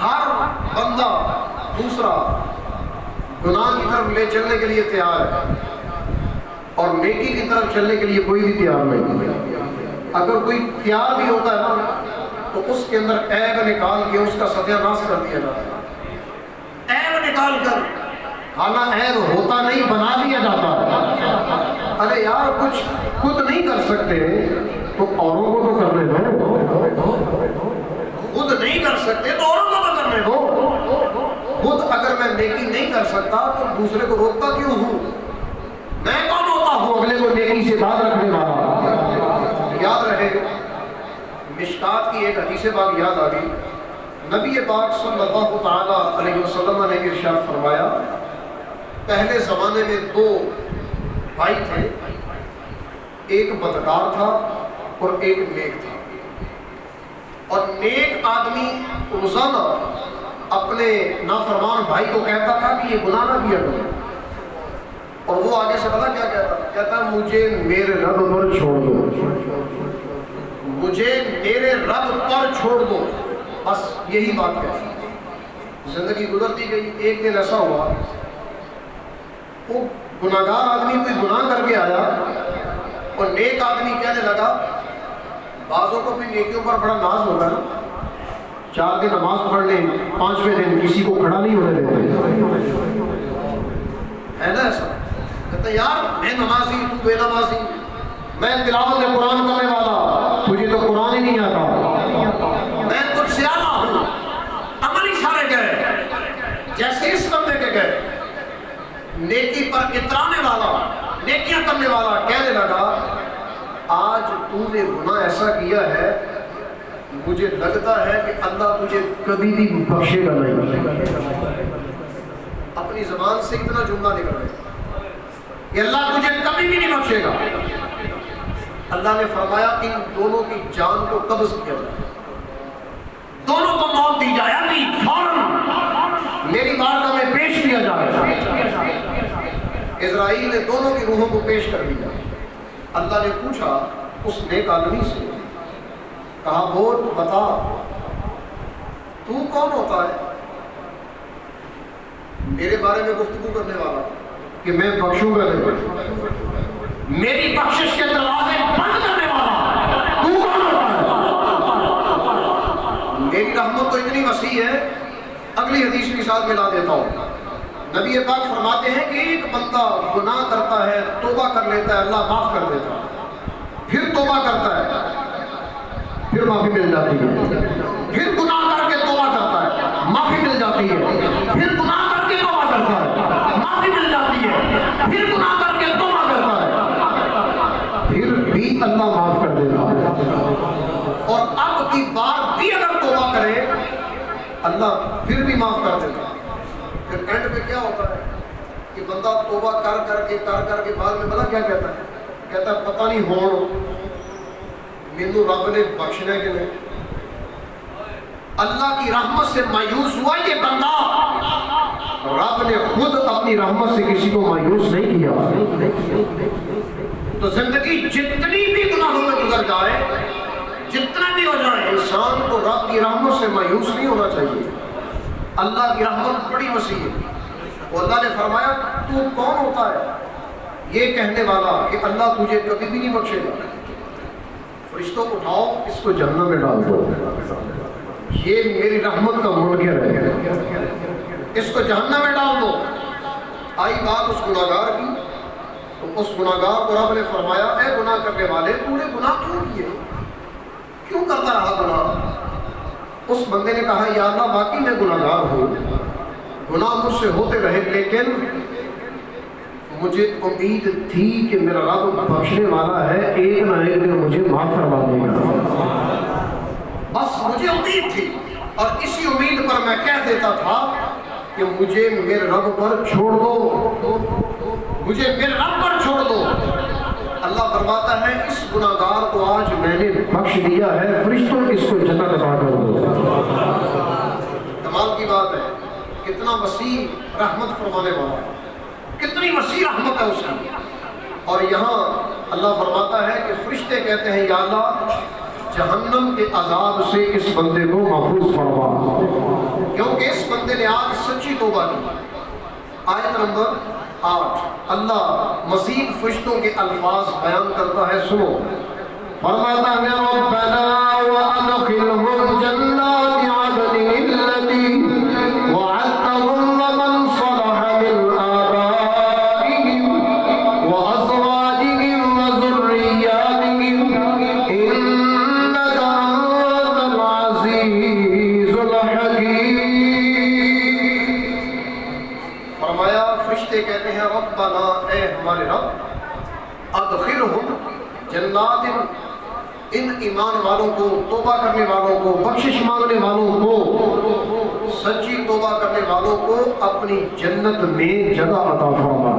ہر بندہ دوسرا گناہ کی طرف لے چلنے کے لیے تیار ہے اور نیکی کی طرف چلنے کے لیے کوئی بھی تیار نہیں. اگر کوئی تیار بھی ہوتا ہے نا تو اس کے اندر عیب نکال کے اس کا ستیہ ناش کر دیا جاتا ہے. عیب نکال کر، حالانکہ عیب ہوتا نہیں بنا دیا جاتا ہے. ارے یار کچھ خود نہیں کر سکتے تو اوروں کو تو کرنے دو. خود نہیں کر سکتے تو اوروں کو تو کرنے دو. خود اگر میں نیکی نہیں کر سکتا تو دوسرے کو روکتا کیوں ہوں؟ میں کون ہوتا ہوں اگلے کو نیکی سے باز رکھنے والا؟ یاد رہے مشکات کی ایک حدیث پاک یاد آ گئی. نبی پاک صلی اللہ تعالی علیہ وسلم نے ارشاد فرمایا پہلے زمانے میں دو بھائی تھے، ایک بدکار تھا اور ایک نیک تھا. اور نیک آدمی روزانہ اپنے نافرمان بھائی کو کہتا تھا کہ یہ گناہ نہ کیا کرو، اور وہ آگے سے پتا کیا کہتا مجھے میرے رب پر چھوڑ دو، مجھے میرے رب پر چھوڑ دو. بس یہی بات کہتی. زندگی گزرتی گئی. ایک دن ایسا ہوا وہ گناہگار آدمی کوئی گناہ کر کے آیا اور نیک آدمی کہنے لگا، بعضوں کو بھی نیکیوں پر بڑا ناز ہوتا ہے، 4 دن نماز پڑھ لیں، 5ویں دن کسی کو کھڑا نہیں ہونے دیتے. ہے نا ایسا؟ کہتا یار میں نمازی تو بے نمازی، میں تلاوت قرآن کرنے والا تجھے تو قرآن ہی نہیں آتا، میں کچھ سیاح ہوں، عمل ہی سارے گئے. جیسے اس بندے کے گئے نیکی پر اترانے والا، نیکیاں کرنے والا کہنے لگا آج تو نے گناہ ایسا کیا ہے مجھے لگتا ہے کہ اللہ تجھے کبھی بھی بخشے گا نہیں. اپنی زبان سے اتنا جملہ نکل گیا کہ اللہ تجھے کبھی بھی نہیں بخشے گا. اللہ نے فرمایا ان دونوں کی جان کو قبض کیا جائے، دونوں کو موت دی جائے، ابھی فوراً میری بارگاہ میں پیش کیا جائے. اسرائیل نے دونوں کی روحوں کو پیش کر دیا. اللہ نے پوچھا اس نیک آدمی سے، کہا بول بتا تو کون ہوتا ہے میرے بارے میں گفتگو کرنے والا کہ میں بخشوں گا نہیں، میری بخشش کے دروازے بند کرنے والا تو کون ہوتا ہے؟ میری رحمت تو اتنی وسیع ہے، اگلی حدیث کے ساتھ ملا دیتا ہوں. نبی پاک فرماتے ہیں کہ ایک بندہ گناہ کرتا ہے، توبہ کر لیتا ہے، اللہ معاف کر دیتا ہے، پھر توبہ کرتا ہے، پھر معافی مل جاتی ہے، پھر گناہ کر کے توبہ کرتا ہے، معافی مل جاتی ہے، پھر گناہ کر کے توبہ کرتا ہے، معافی مل جاتی ہے، پھر گناہ کر کے توبہ کرتا ہے، پھر بھی اللہ معاف کر دیتا ہے. اور اب کی بار بھی اگر توبہ کرے اللہ پھر بھی معاف کر دیتا ہے. پھر اینڈ پہ کیا ہوتا ہے کہ بندہ توبہ کر کے بعد میں بلا کیا کہتا ہے؟ کہتا ہے پتہ نہیں ہون مینوں رب نے بخشنا کہ نہیں. اللہ کی رحمت سے مایوس ہوا یہ بندہ، رب نے خود اپنی رحمت سے کسی کو مایوس نہیں کیا. تو زندگی جتنی بھی گناہوں میں گزر جائے، جتنا بھی ہو جائے، انسان کو رب کی رحمت سے مایوس نہیں ہونا چاہیے۔ اللہ کی رحمت بڑی وسیع ہے۔ وہ اللہ نے فرمایا تو کون ہوتا ہے یہ کہنے والا کہ اللہ تجھے کبھی بھی نہیں بخشے گا؟ فرشتوں کو اٹھاؤ، اس کو جہنم میں ڈال دو، یہ میری رحمت کا منکر ہے، اس کو جہنم میں ڈال دو۔ آئی بات اس گناہگار کی، تو اس گناہگار کو رب نے فرمایا اے گناہ کرنے والے، تو نے گناہ کیوں کیے، کیوں کرتا رہا گناہ؟ اس بندے نے کہا یا اللہ واقعی میں گناہگار ہوں، گناہ مجھ سے ہوتے رہے، لیکن مجھے امید تھی کہ میرا رب بخشنے والا ہے، ایک نہ ایک دن مجھے معاف فرما دے گا، بس مجھے امید تھی، اور اسی امید پر میں کہہ دیتا تھا کہ مجھے میرے رب پر چھوڑ دو، مجھے میرے رب پر چھوڑ دو۔ اللہ فرماتا ہے اس گناہگار کو آج میں نے بخش دیا ہے، فرشتوں اس کو جنت عطا کر دو۔ کمال کی بات ہے، کتنا وسیع رحمت فرمانے والا ہے، کتنی وسیع رحمت ہے اس کی۔ اور یہاں اللہ فرماتا ہے کہ فرشتے کہتے ہیں یا اللہ جہنم کے عذاب سے اس بندے کو محفوظ فرما، کیونکہ اس بندے نے آج سچی توبہ کی۔ آیت نمبر 8 اللہ مزید فرشتوں کے الفاظ بیان کرتا ہے، سنو۔ فرماتا ہے ربنا وادخلهم جنات عدن التي وعدتهم ومن صلح من آبائهم وأزواجهم وذرياتهم إنك أنت العزيز الحكيم۔ فرمایا فرشتے کہتے ہیں ربنا اے ہمارے رب، ادخلهم جنات، ان ایمان والوں کو، توبہ کرنے والوں کو، بخشش مانگنے والوں کو، سچی توبہ کرنے والوں کو اپنی جنت میں جگہ عطا فرما۔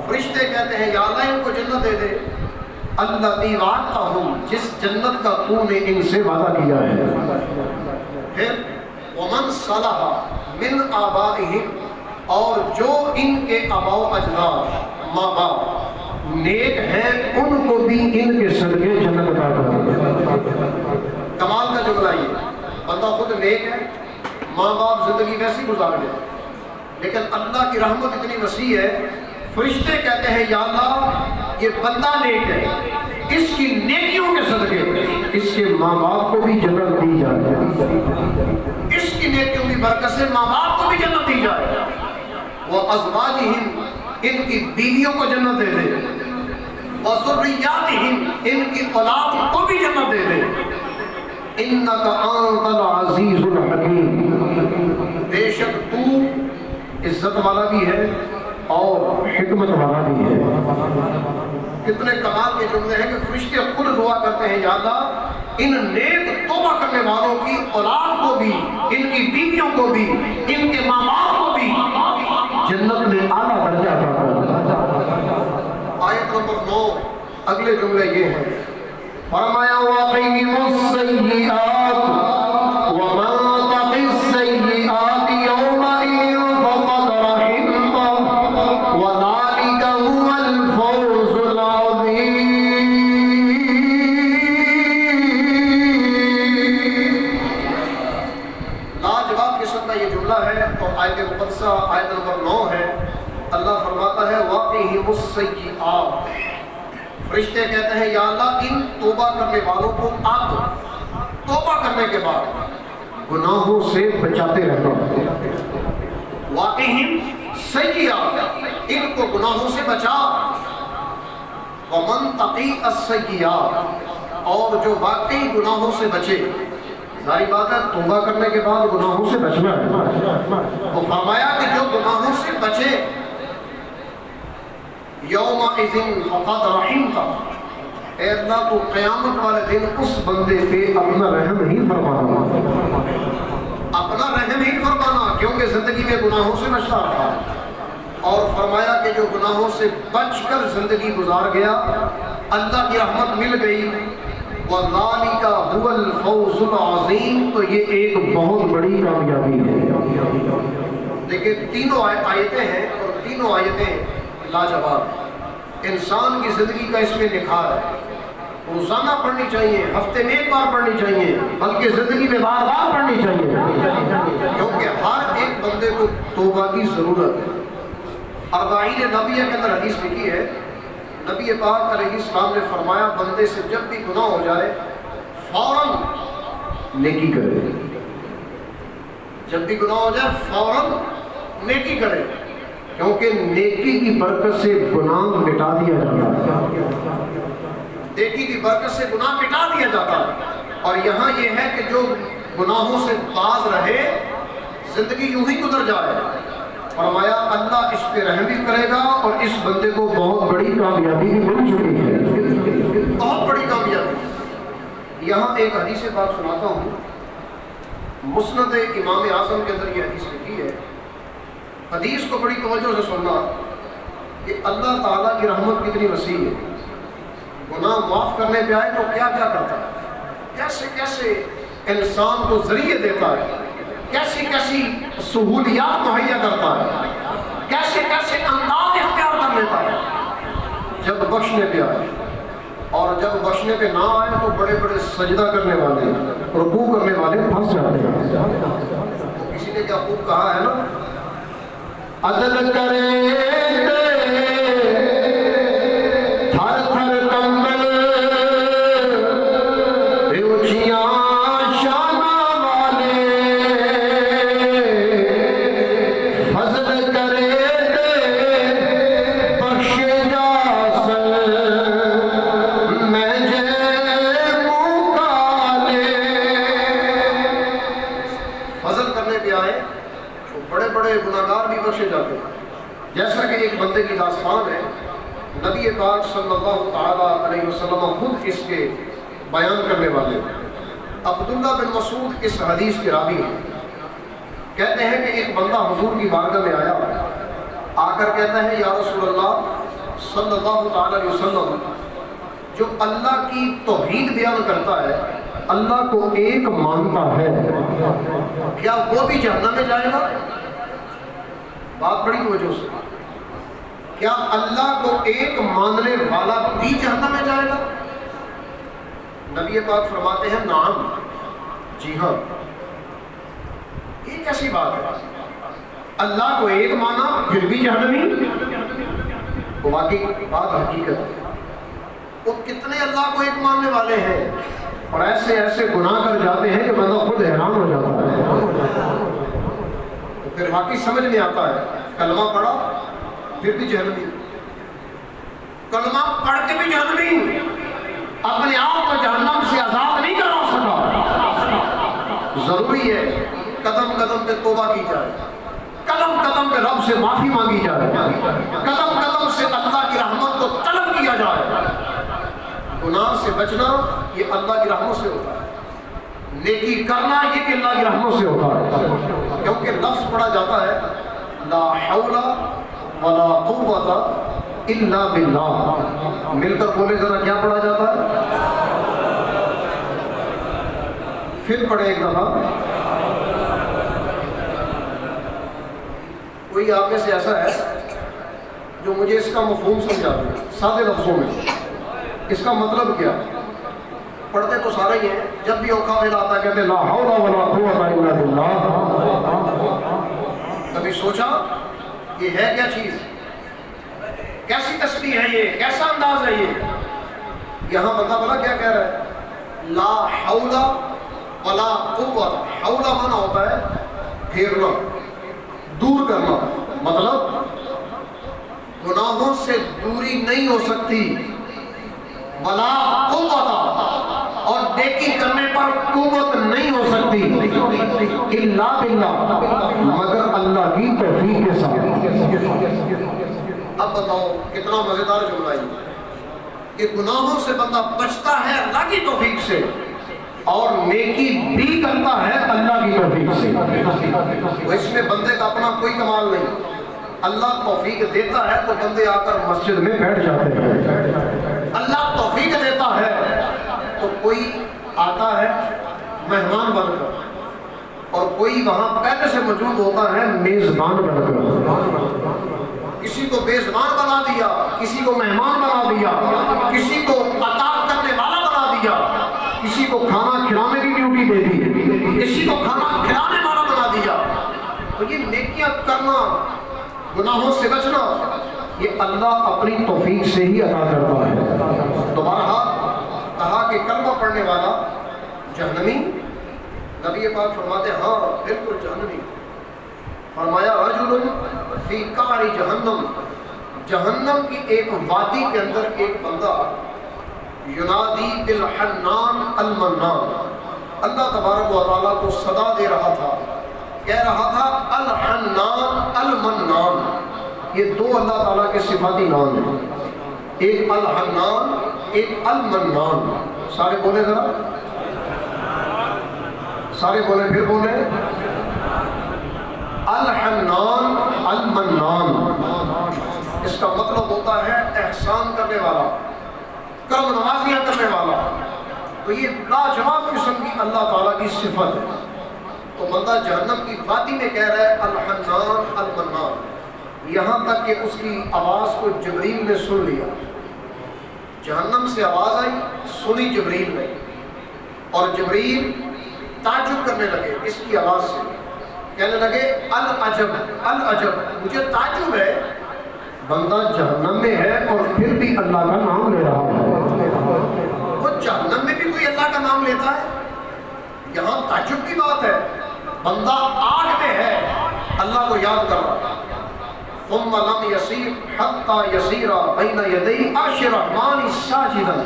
فرشتے کہتے ہیں یا اللہ ان کو جنت دے دے، الذی وعدتہم، جس جنت کا تو نے ان سے وعدہ کیا ہے۔ پھر ومن صلح من آبائہم، اور جو ان کے آباء و اجداد ماں باپ نیک ہیں ان کو بھی ان کے صدقے جنت عطا کر۔ کمال کا جملہ یہ، بندہ خود نیک ہے، ماں باپ زندگی ویسی گزار گئے، لیکن اللہ کی رحمت اتنی وسیع ہے، فرشتے کہتے ہیں یا اللہ یہ بندہ نیک ہے، اس کی نیکیوں کے صدقے اس کے ماں باپ کو بھی جنت دی جائے، اس کی نیکیوں کی برکت سے ماں باپ کو بھی جنت دی جائے، وہ ازواجہم، ان کی بیویوں کو جنت دے دے، وذریاتہم، ان کی اولاد کو بھی جنت دے دے، انک انت العزیز الحکیم، بے شک تو عزت والا بھی ہے اور حکمت والا بھی ہے۔ کتنے کمال کے جملے ہیں کہ فرشتے خود دعا کرتے ہیں یا اللہ ان نیک توبہ کرنے والوں کی اولاد کو بھی، ان کی بیویوں کو بھی، ان کے ماں باپ کو بھی جنت میں اعلیٰ درجہ عطا کر۔ آیت نمبر 9 اگلے جملے یہ ہیں، فرمایا وَقِهِمُ السَّيِّئَاتِ وَمَن تَقِ السَّيِّئَاتِ يَوْمَئِذٍ فَقَدْ رَحِمْتَهُ وَذَلِكَ هُوَ الْفَوْزُ الْعَظِيمُ۔ لاجواب قسم کا یہ جملہ ہے، اور آیت مقدسہ آیت نمبر 9 ہے۔ اللہ فرماتا ہے وَقِهِمُ السَّيِّئَاتِ، فرشتے کہتے ہیں یا اللہ ان توبہ کرنے والوں کو آپ توبہ کرنے کے بعد گناہوں سے بچاتے رہنا۔ وَقِهِمُ السَّيِّئَاتِ، ان کو گناہوں سے بچا۔ وَمَن تَقِي السَّيِّئَاتِ، اور جو واقعی گناہوں سے بچے، ظاہر بات ہے توبہ کرنے کے بعد گناہوں سے بچنا ہے، وہ فرمایا کہ جو گناہوں سے بچے یومئذ فقد رحمتہ، اے اللہ تو قیامت والے دن اس بندے پہ اپنا رحم ہی فرمانا، اپنا رحم ہی فرمانا، کیونکہ زندگی میں گناہوں سے بچتا رہا، اور فرمایا کہ جو گناہوں سے بچ کر زندگی گزار گیا، اللہ کی رحمت مل گئی، وَذَلِكَ هُوَ الْفَوْزُ الْعَظِيمُ، تو یہ ایک بہت بڑی کامیابی ہے۔ لیکن تینوں آیتیں ہیں، اور تینوں آیتیں لاجواب۔ انسان کی زندگی کا اس میں نکھار ہے. روزانہ پڑھنی چاہیے، ہفتے میں ایک بار پڑھنی چاہیے، بلکہ زندگی میں بار بار پڑھنی چاہیے، کیونکہ ہر ایک بندے کو توبہ کی ضرورت ہے. اربعین نبویہ کے اندر حدیث لکھی ہے، نبی پاک علیہ السلام نے فرمایا بندے سے جب بھی گناہ ہو جائے فوراً نیکی کرے. جب بھی گناہ ہو جائے فوراً نیکی کرے، کیونکہ نیکی کی برکت سے گناہ مٹا دیا جاتا ہے. نیکی کی برکت سے گناہ مٹا دیا جاتا ہے. اور یہاں یہ ہے کہ جو گناہوں سے باز رہے زندگی یوں ہی گزر جائے. فرمایا اللہ اس پہ رحم بھی کرے گا اور اس بندے کو بہت بڑی کامیابی بھی مل چکی ہے، بہت بڑی کامیابی. یہاں ایک حدیث پاک سناتا ہوں، مسند امام اعظم کے اندر یہ حدیث لکھی ہے. حدیث کو بڑی توجہ سے سننا کہ اللہ تعالیٰ کی رحمت کتنی وسیع ہے. گناہ معاف کرنے پہ آئے تو کیا کیا کرتا ہے، کیسے کیسے انسان کو ذریعے دیتا ہے، کیسی کیسی سہولیات مہیا کرتا ہے، کیسے کیسے انداز اختیار کر لیتا ہے. جب بخشنے پہ آئے اور جب بخشنے پہ نہ آئے تو بڑے بڑے سجدہ کرنے والے، رکوع کرنے والے پھنس جاتے ہیں. کسی نے کیا خوب کہا ہے نا، عدل کرے تھر تھر کمبل بے اونچیاں شانہ والے، فضل کرے بخشے جاسن میں جے منہ کالے. فضل کرنے پہ آئے تو بڑے بڑے گناہگار بھی بخشے جاتے ہیں. جیسا کہ ایک بندے کی داستان ہے، نبی پاک صلی اللہ تعالیٰ علیہ وسلم خود اس کے بیان کرنے والے. عبداللہ بن مسعود اس حدیث کے راوی ہیں. کہتے ہیں کہ ایک بندہ حضور کی بارگاہ میں آیا، آ کر کہتا ہے یا رسول اللہ صلی اللہ تعالیٰ علیہ وسلم، جو اللہ کی توحید بیان کرتا ہے، اللہ کو ایک مانتا ہے، کیا وہ بھی جہنم میں جائے گا؟ بات بڑی توجہ سے، کیا اللہ کو ایک ماننے والا بھی جہنم میں جائے گا؟ نبی پاک فرماتے ہیں نعم، جی ہاں. یہ کیسی بات ہے، اللہ کو ایک مانا پھر بھی جہنمی؟ وہ واقعی بات حقیقت ہے. وہ کتنے اللہ کو ایک ماننے والے ہیں اور ایسے ایسے گناہ کر جاتے ہیں کہ بندہ خود حیران ہو جاتا ہے. پھر واقعی سمجھ میں آتا ہے کلمہ پڑھا پھر بھی جہنمی، کلمہ پڑھ کے بھی جہنمی، اپنے آپ کو جہنم سے آزاد نہیں کرا سکا. ضروری ہے قدم قدم پہ توبہ کی جائے، قدم قدم پہ رب سے معافی مانگی جائے، قدم قدم سے اللہ کی رحمت کو طلب کیا جائے. گناہ سے بچنا یہ اللہ کی رحمت سے ہوتا ہے، نیکی کرنا یہ بھی اللہ کی رحمت سے ہوتا ہے. کیونکہ لفظ پڑھا جاتا ہے لا حول ولا قوت الا باللہ. مل کر بولے ذرا کیا پڑھا جاتا ہے؟ پھر پڑھے ایک دفعہ. کوئی آپ میں سے ایسا ہے جو مجھے اس کا مفہوم سمجھا دے سادے لفظوں میں، اس کا مطلب کیا؟ پڑھتے تو سارے ہی ہیں، جب بھی اوقات میں آتا ہے کہتے لا حول ولا قوت الا باللہ. کبھی سوچا یہ ہے کیا چیز، کیسی تسبیح ہے یہ، کیسا انداز ہے یہ؟ یہاں بندہ بلا کیا کہہ رہا ہے، لا حول ولا قوت. حول مانا ہوتا ہے پھیرنا، دور کرنا، مطلب گناہوں سے دوری نہیں ہو سکتی. ولا قوت، اور نیکی کرنے پر قوت نہیں ہو سکتی الا باللہ، مگر اللہ کی توفیق کے ساتھ. اب بتاؤ کتنا مزیدار جملہ ہے کہ گناہوں سے بندہ بچتا ہے اللہ کی توفیق سے اور نیکی بھی کرتا ہے اللہ کی توفیق سے. اس میں بندے کا اپنا کوئی کمال نہیں، اللہ توفیق دیتا ہے تو بندے آ کر مسجد میں بیٹھ جاتے ہیں. اللہ توفیق دیتا ہے تو کوئی آتا ہے مہمان بن کر اور کوئی وہاں پہلے سے موجود ہوتا ہے میزبان بن کر. کسی کو بے زبان بنا دیا، کسی کو مہمان بنا دیا، کسی کو عطا کرنے والا بنا دیا، کسی کو کھانا کھلانے کی ڈیوٹی دے دی، کسی کو کھانا کھلانے والا بنا دیا۔ تو یہ نیکیاں کرنا، گناہوں سے بچنا، یہ اللہ اپنی توفیق سے ہی عطا کرتا ہے۔ دوبارہ کہا کہ کلمہ پڑھنے والا جہنمی؟ نبی پاک فرماتے ہیں ہاں بالکل جہنمی۔ فرمایا رجل فی قعر جہنم، جہنم کی ایک وادی کے اندر ایک بندہ ینادی بالحنان المنان، اللہ تبارک و تعالیٰ کو صدا دے رہا تھا، کہہ رہا تھا الحنان المنان۔ یہ دو اللہ تعالیٰ کے صفاتی نام ہیں، ایک الحنان ایک المنان۔ سارے بولے ذرا، سارے بولے، پھر بولے الحنان المنان۔ اس کا مطلب ہوتا ہے احسان کرنے والا، کرم نوازیاں کرنے والا۔ تو یہ لاجواب قسم کی اللہ تعالیٰ کی صفت ہے۔ تو بندہ جہنم کی وادی میں کہہ رہا ہے الحنان المنان، یہاں تک کہ اس کی آواز کو جبریل نے سن لیا۔ جہنم سے آواز آئی، سنی جبریل نے، اور جبریل تعجب کرنے لگے اس کی آواز سے، کہنے لگے العجب العجب، مجھے تعجب ہے، بندہ جہنم میں ہے اور پھر بھی اللہ کا نام لے رہا ہے۔ وہ جہنم میں بھی کوئی اللہ کا نام لیتا ہے؟ یہاں تعجب کی بات ہے، بندہ آگ میں ہے، اللہ کو یاد کر رہا ہے۔ ثم لم يسير حتى يسير بين يدي عرش الرحمن ساجدا،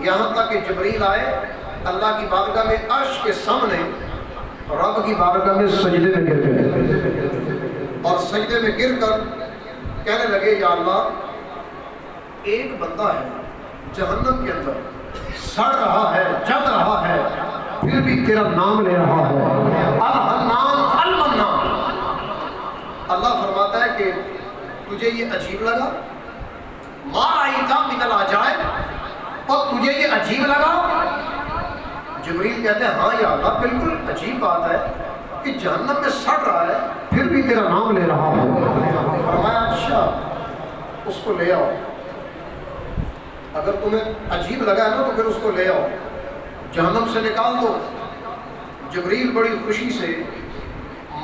یہاں تک کہ جبریل آئے اللہ کی بارگاہ میں عرش کے سامنے، رب کی بارگاہ میں سجدے میں گر گئے، اور سجدے میں گر کر کہنے لگے یا اللہ، ایک بندہ ہے جہنم کے اندر سڑ رہا ہے، جل رہا ہے، پھر بھی تیرا نام لے رہا ہے، الحنان المنان۔ اللہ فرماتا ہے کہ تجھے یہ عجیب لگا، ما رأیت من العجائب، اور تجھے یہ عجیب لگا؟ جبریل کہتے ہیں ہاں یا اللہ بالکل عجیب بات ہے کہ جہنم میں سڑ رہا ہے پھر بھی تیرا نام لے رہا ہے۔ فرمایا اچھا اس کو لے آؤ، اگر تمہیں عجیب لگا ہے نا تو پھر اس کو لے آؤ، جہنم سے نکال دو۔ جبریل بڑی خوشی سے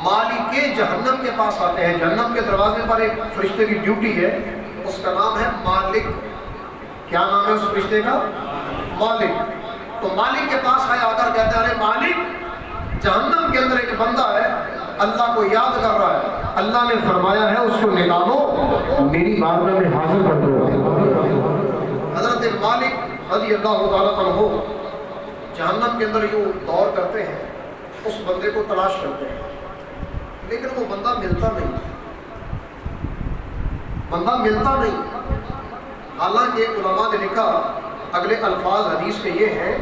مالک جہنم کے پاس آتے ہیں۔ جہنم کے دروازے پر ایک فرشتے کی ڈیوٹی ہے، اس کا نام ہے مالک۔ کیا نام ہے اس فرشتے کا؟ مالک۔ تو مالک کے پاس آئے، آ کر کہتے ہیں ارے مالک، جہنم کے اندر ایک بندہ ہے اللہ کو یاد کر رہا ہے، اللہ نے فرمایا ہے اس کو نکالو، میری بارگاہ میں حاضر کر دو۔ حضرت مالک رضی اللہ تعالیٰ عنہ جہنم کے اندر یوں دور کرتے ہیں، اس بندے کو تلاش کرتے ہیں، لیکن وہ بندہ ملتا نہیں، بندہ ملتا نہیں۔ حالانکہ علماء نے لکھا، اگلے الفاظ حدیث کے یہ ہیں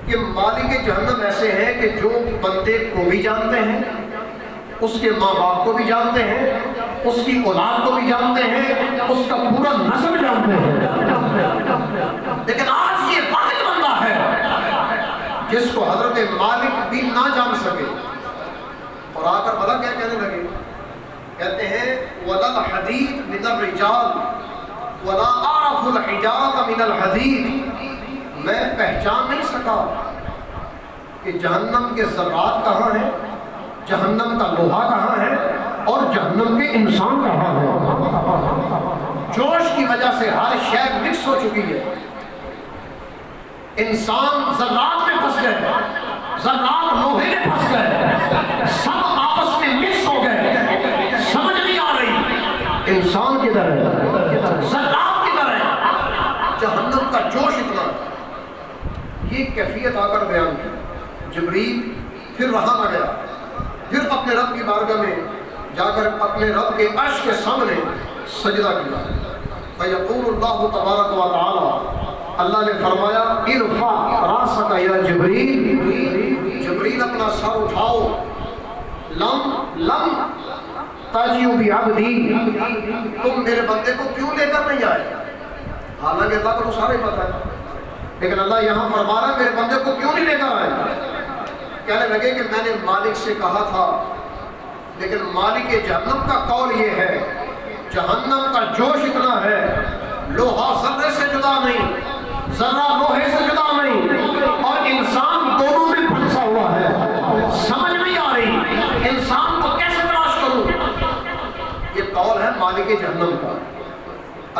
کہ مالک جہنم ایسے ہیں کہ جو بندے کو بھی جانتے ہیں، اس کے ماں باپ کو بھی جانتے ہیں، اس کی اولاد کو بھی جانتے ہیں، اس کا پورا نسب جانتے ہیں، لیکن آج یہ واحد بندہ ہے جس کو حضرت مالک بھی نہ جان سکے۔ اور آ کر بلا کیا کہنے لگے؟ کہتے ہیں وَلَا الْحَدِيدُ مِنَ الرِّجَالِ وَلَا أَعْرَفُ الْحِجَارَ مِنَ الْحَدِيدِ، میں پہچان نہیں سکا کہ جہنم کے ذرات کہاں ہیں، جہنم کا لوہا کہاں ہے، اور جہنم کے انسان کہاں ہے۔ جوش کی وجہ سے ہر شے مکس ہو چکی ہے، انسان ذرات میں پھنس گئے، ذرات لوہے میں پھنس گئے، سب آپس میں مکس ہو گئے، سمجھ نہیں آ رہی انسان کدھر ہے، ذرات کدھر ہے، جہنم کا جوش اتنا۔ یہ کیفیت آ کر بیان کی۔ جبریل پھر رہا نہ گیا، پھر اپنے رب کی بارگاہ میں جا کر اپنے رب کے عرش کے سامنے سجدہ کیا۔ فیقول اللہ تبارک و تعالی، اللہ نے فرمایا ارفع راسک یا جبریل، جبریل اپنا سر اٹھاؤ، لم تجیو بعبدی، تم میرے بندے کو کیوں لے کر نہیں آئے؟ حالانکہ اللہ کو تو سارے پتہ ہے، لیکن اللہ یہاں فرما رہا ہے میرے بندے کو کیوں نہیں لے کر آئے؟ کہنے لگے کہ میں نے مالک سے کہا تھا، لیکن مالک جہنم کا قول یہ ہے جہنم کا جوش اتنا ہے، لوہا ذرے سے جدا نہیں، ذرہ لوہے سے جدا نہیں، اور انسان دونوں میں پھنسا ہوا ہے، سمجھ نہیں آ رہی انسان کو کیسے تلاش کروں۔ یہ قول ہے مالک جہنم کا۔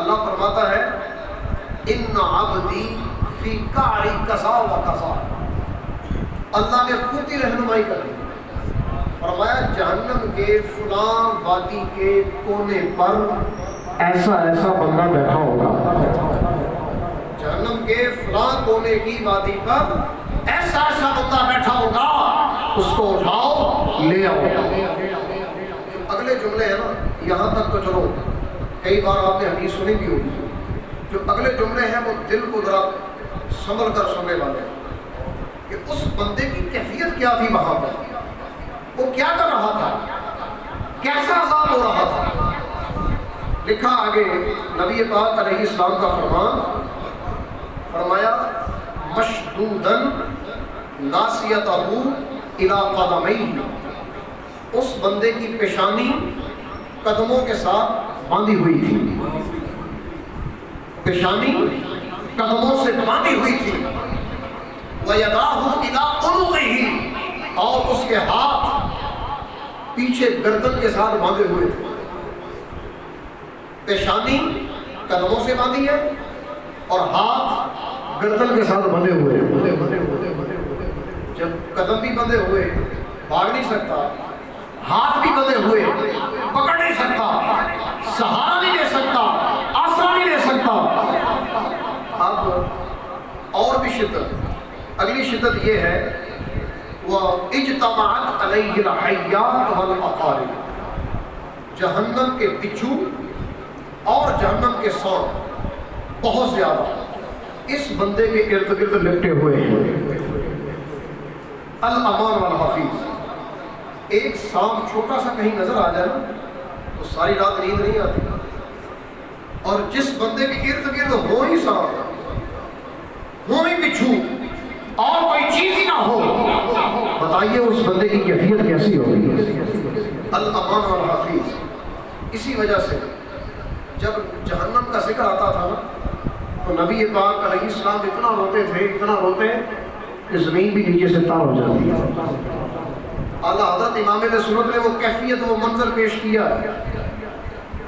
اللہ فرماتا ہے ان عبدی فی قعر کذا و کذا، اللہ نے خود ہی رہنمائی کر دی، فرمایا جہنم کے فلاں وادی کے کونے پر ایسا ایسا بندہ بیٹھا ہوگا، جہنم کے فلاں کونے کی وادی پر ایسا ایسا بندہ بیٹھا ہوگا، اس کو اٹھاؤ لے آؤ۔ اگلے جملے ہیں نا، یہاں تک تو چلو کئی بار آپ نے حدیث سنی بھی ہوگی، جو اگلے جملے ہیں وہ دل کو ذرا سنبھل کر سننے والے ہیں کہ اس بندے کی کیفیت کیا تھی وہاں پر، وہ کیا کر رہا تھا، کیسا عذاب ہو رہا تھا۔ لکھا آگے نبی پاک علیہ السلام کا فرمان، فرمایا مشدودن ناصیتہ الی قدمیہ، اس بندے کی پیشانی قدموں کے ساتھ باندھی ہوئی تھی، پیشانی قدموں سے باندھی ہوئی تھی، وَيَدَاهُ إِلَىٰ عُنُقِهِ، اور اس کے ہاتھ پیچھے گردن کے ساتھ باندھے ہوئے تھے۔ پیشانی قدموں سے باندھی ہے اور ہاتھ گردن کے ساتھ بندھے ہوئے ہیں۔ جب قدم بھی بندھے ہوئے بھاگ نہیں سکتا، ہاتھ بھی بندھے ہوئے پکڑ نہیں سکتا، سہارا نہیں دے سکتا، آسرا نہیں دے سکتا۔ اب اور بھی شدت، اگلی شدت یہ ہے وَاجْتَمَعَتْ عَلَيْهِ الْحَيَّاتُ وَالْعَقَارِبُ، جہنم کے بچھو اور جہنم کے سانپ بہت زیادہ اس بندے کے ارد گرد لپٹے ہوئے ہیں۔ الامان والحفیظ، ایک سانپ چھوٹا سا کہیں نظر آ جائے نا تو ساری رات نیند نہیں آتی، اور جس بندے کے ارد گرد ہو ہی سانپ، ہو ہی بچھو، اور کوئی چیز ہی نہ ہو، بتائیے اس بندے کی کیفیت کیسی ہوگی۔ الامان والحفیظ، اسی وجہ سے جب جہنم کا ذکر آتا تھا نا تو نبی پاک علیہ السلام اتنا روتے تھے، اتنا روتے کہ زمین بھی نیچے سے تار ہو جاتی ہے۔ اعلیٰ حضرت امام سنت نے وہ کیفیت، وہ منظر پیش کیا ہے۔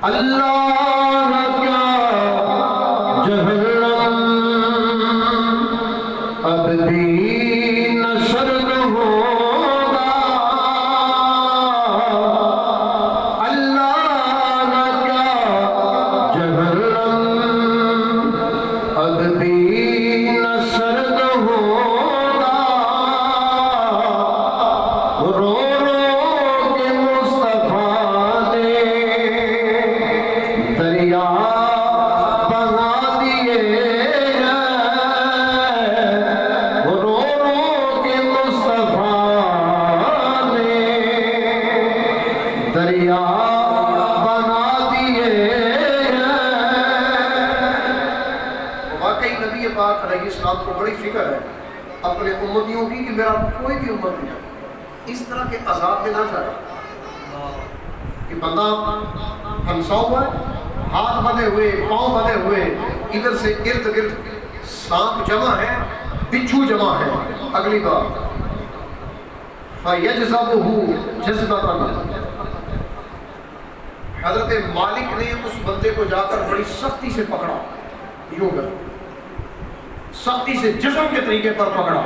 اللہ کیا جہنم اب بھی نہ سرد ہوگا، اللہ کیا جہنم اب بھی نہ سرد ہوگا، رو رو کے مصطفیٰ نے دریا بنا دیے دریا بنا دیے۔ واقعی نبی پاک علیہ السلام کو بڑی فکر ہے اپنے امتیوں کی کہ میرا کوئی بھی امت نہیں اس طرح کے عذاب میں نہ جائے کہ بندہ پھنسا ہوا ہے، ہاتھ بندھے ہوئے، پاؤں بندھے ہوئے، ادھر سے ارد گرد سانپ جمع ہے، بچھو جمع ہے۔ اگلی بات فَيَجْزَبُهُ جَزْبَةً، حضرت مالک نے اس بندے کو جا کر بڑی سختی سے پکڑا، یوں کر سختی سے جسم کے طریقے پر پکڑا،